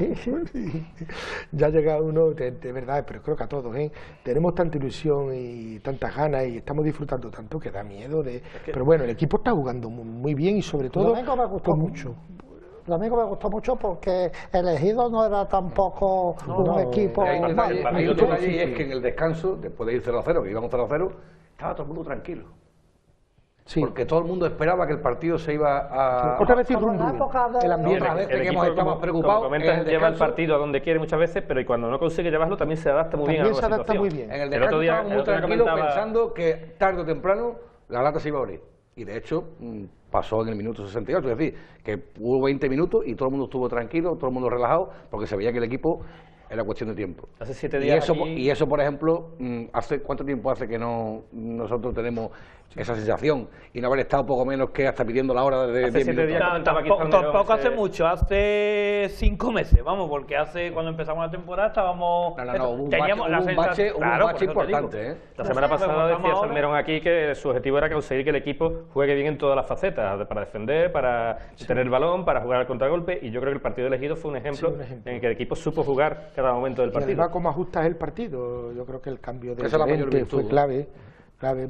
Ya llega uno, de verdad, pero creo que a todos, tenemos tanta ilusión y tantas ganas y estamos disfrutando tanto que da miedo. Pero bueno, el equipo está jugando muy bien y sobre todo... El domingo me gustó mucho. El domingo me gustó mucho porque el Ejido no era tampoco un equipo... El detalle es que en el descanso, después de ir 0-0, que íbamos 0-0, estaba todo el mundo tranquilo. Sí. Porque todo el mundo esperaba que el partido se iba a... Otra vez el ambiente. El equipo, estamos preocupados. Como comentas, lleva el partido a donde quiere muchas veces, pero cuando no consigue llevarlo también se adapta muy bien a la situación. También se adapta muy bien. En el descanso estábamos muy tranquilos pensando que tarde o temprano la lata se iba a abrir. Y de hecho pasó en el minuto 68, es decir, que hubo 20 minutos y todo el mundo estuvo tranquilo, todo el mundo relajado, porque se veía que el equipo era cuestión de tiempo. Hace 7 días y eso, por ejemplo, ¿cuánto tiempo hace que nosotros tenemos esa sensación? Y no haber estado poco menos que hasta pidiendo la hora de 10 minutos. Tampoco hace mucho, hace 5 meses, vamos, porque cuando empezamos la temporada estábamos... Teníamos un bache importante. La semana pasada decía Salmerón aquí que su objetivo era conseguir que el equipo juegue bien en todas las facetas, para defender, para tener el balón, para jugar al contragolpe, y yo creo que el partido elegido fue un ejemplo en el que el equipo supo jugar cada momento del partido. Y además, cómo ajustas el partido, yo creo que el cambio de ambiente fue clave,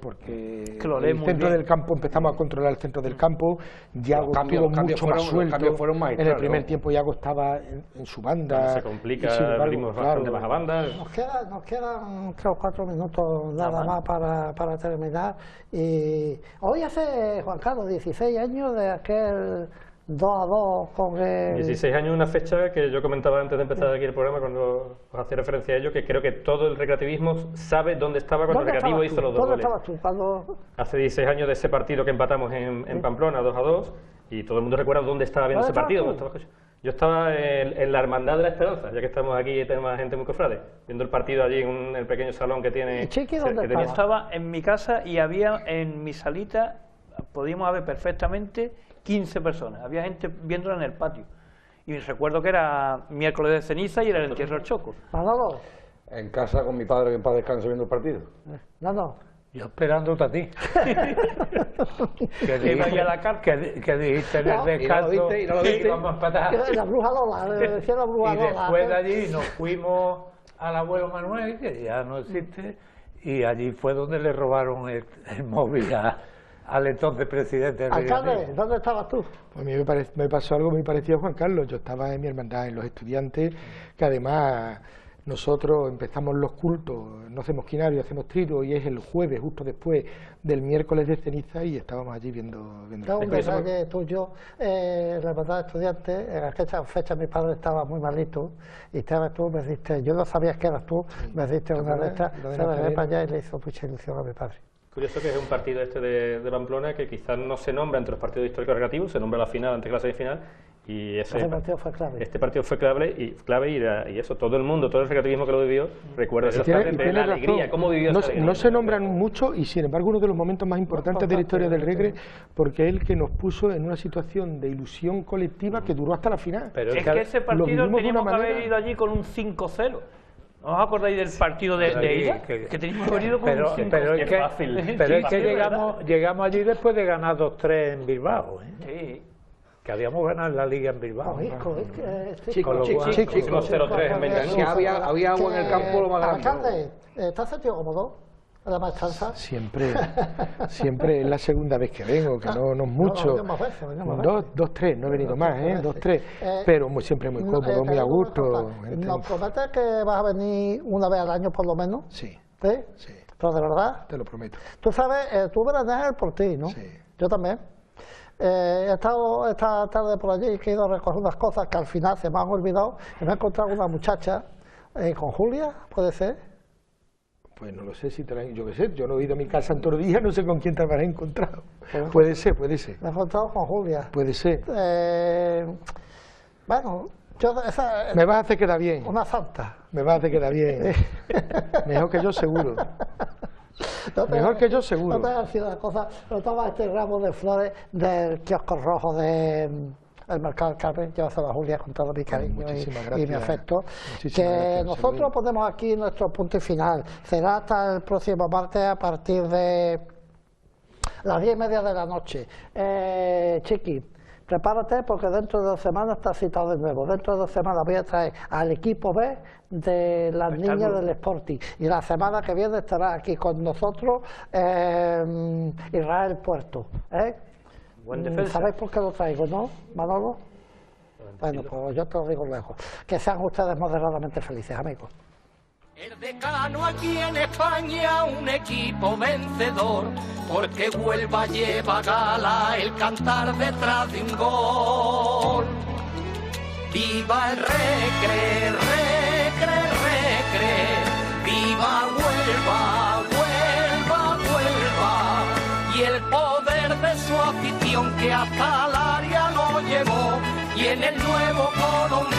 porque el centro del campo, empezamos a controlar el centro del campo, Yago estuvo mucho más suelto, en el primer tiempo Yago estaba en su banda. Cuando se complica, abrimos bastante más a banda. Nos quedan 3 o 4 minutos nada más para terminar, y hoy hace, Juan Carlos, 16 años de aquel 2-2 con el... 16 años, una fecha que yo comentaba antes de empezar aquí el programa, cuando os hacía referencia a ello, que creo que todo el recreativismo sabe dónde estaba cuando el recreativo hizo los 2 goles. ¿Dónde estabas tú? Hace 16 años de ese partido que empatamos en Pamplona, 2-2, y todo el mundo recuerda dónde estaba viendo ese partido. Yo estaba en la Hermandad de la Esperanza, ya que estamos aquí y tenemos gente muy cofrade, viendo el partido allí en el pequeño salón que tiene... ¿Y Chiqui dónde estaba? Estaba en mi casa y había en mi salita, podíamos haber perfectamente 15 personas, había gente viéndola en el patio. Y recuerdo que era miércoles de ceniza y era el entierro del Choco. ¿Manolo? En casa con mi padre, que en paz descanse, viendo el partido. No. Yo esperándote a ti. que dijiste en el descanso y no lo viste. Vamos a empatar. La bruja Lola, decía la bruja Lola. Y después de allí nos fuimos al abuelo Manuel, que ya no existe, y allí fue donde le robaron el móvil al entonces presidente del Alcalde, ¿dónde estabas tú? Pues a mí me pasó algo muy parecido a Juan Carlos. Yo estaba en mi hermandad, en los estudiantes, que además nosotros empezamos los cultos, no hacemos quinario, hacemos trito, y es el jueves, justo después del miércoles de ceniza, y estábamos allí viendo un detalle tuyo, la hermandad de estudiantes, en aquella fecha mi padre estaba muy malito, y estabas tú, me diste, yo no sabías que eras tú, me diste una letra, se la llevé para allá y le hizo mucha ilusión a mi padre. Curioso que es un partido de Pamplona que quizás no se nombra entre los partidos históricos recreativos, se nombra la final antes que la semifinal, y este partido fue clave. Este partido fue clave y eso, todo el mundo, todo el recreativismo que lo vivió, recuerda exactamente la alegría, cómo vivió esa alegría. No se nombran mucho, y sin embargo uno de los momentos más importantes de la historia del recre, porque es el que nos puso en una situación de ilusión colectiva que duró hasta la final. Pero es que ese partido teníamos que haber ido allí con un 5-0. ¿No os acordáis del partido de ella? Que teníamos que haber ido con un 5-0. Pero es que llegamos allí después de ganar 2-3 en Bilbao. Sí. Que habíamos ganado la Liga en Bilbao. Chicos, 0-3 en Beñat. Había agua en el campo lo más grande. Alcalde, ¿estás sentido cómodo? ¿La maestranza? Siempre es la segunda vez que vengo, que no es mucho. 2-3, no he venido más, 2-3, pero siempre muy cómodo, muy a gusto. ¿Nos prometes que vas a venir una vez al año por lo menos? Sí. ¿Sí? Pero de verdad. Te lo prometo. Tú sabes, tú veraneas por ti, ¿no? Sí. Yo también. He estado esta tarde por allí, que he ido a recoger unas cosas que al final se me han olvidado y me he encontrado una muchacha con Julia, ¿puede ser? Pues no lo sé, si te la, yo qué sé, yo no he ido a mi casa en todo el día, no sé con quién te habrás encontrado. Puede ser, puede ser. Me he encontrado con Julia. Puede ser. Bueno, me vas a hacer quedar bien. Una santa. Me vas a hacer quedar bien. Mejor que yo seguro. Mejor que yo seguro. No te voy a decir una cosa, no toma este ramo de flores del kiosco rojo del Mercado del Carmen, llévaselo a Julia con todo mi cariño y mi afecto. Que nosotros ponemos aquí nuestro punto y final. Será hasta el próximo martes a partir de las 10:30 de la noche. Chiqui, prepárate porque dentro de 2 semanas está citado de nuevo. Dentro de 2 semanas voy a traer al equipo B de las niñas del Sporting. Y la semana que viene estará aquí con nosotros Israel Puerto. Buen defensa. ¿Sabéis por qué lo traigo, no, Manolo? Bueno, pues yo te lo digo luego. Que sean ustedes moderadamente felices, amigos. El Decano aquí en España, un equipo vencedor, porque Huelva lleva a gala el cantar detrás de un gol. ¡Viva el Recre, Recre, Recre! ¡Viva Huelva, Huelva, Huelva! Y el poder de su afición que hasta el área lo llevó, y en el nuevo Colón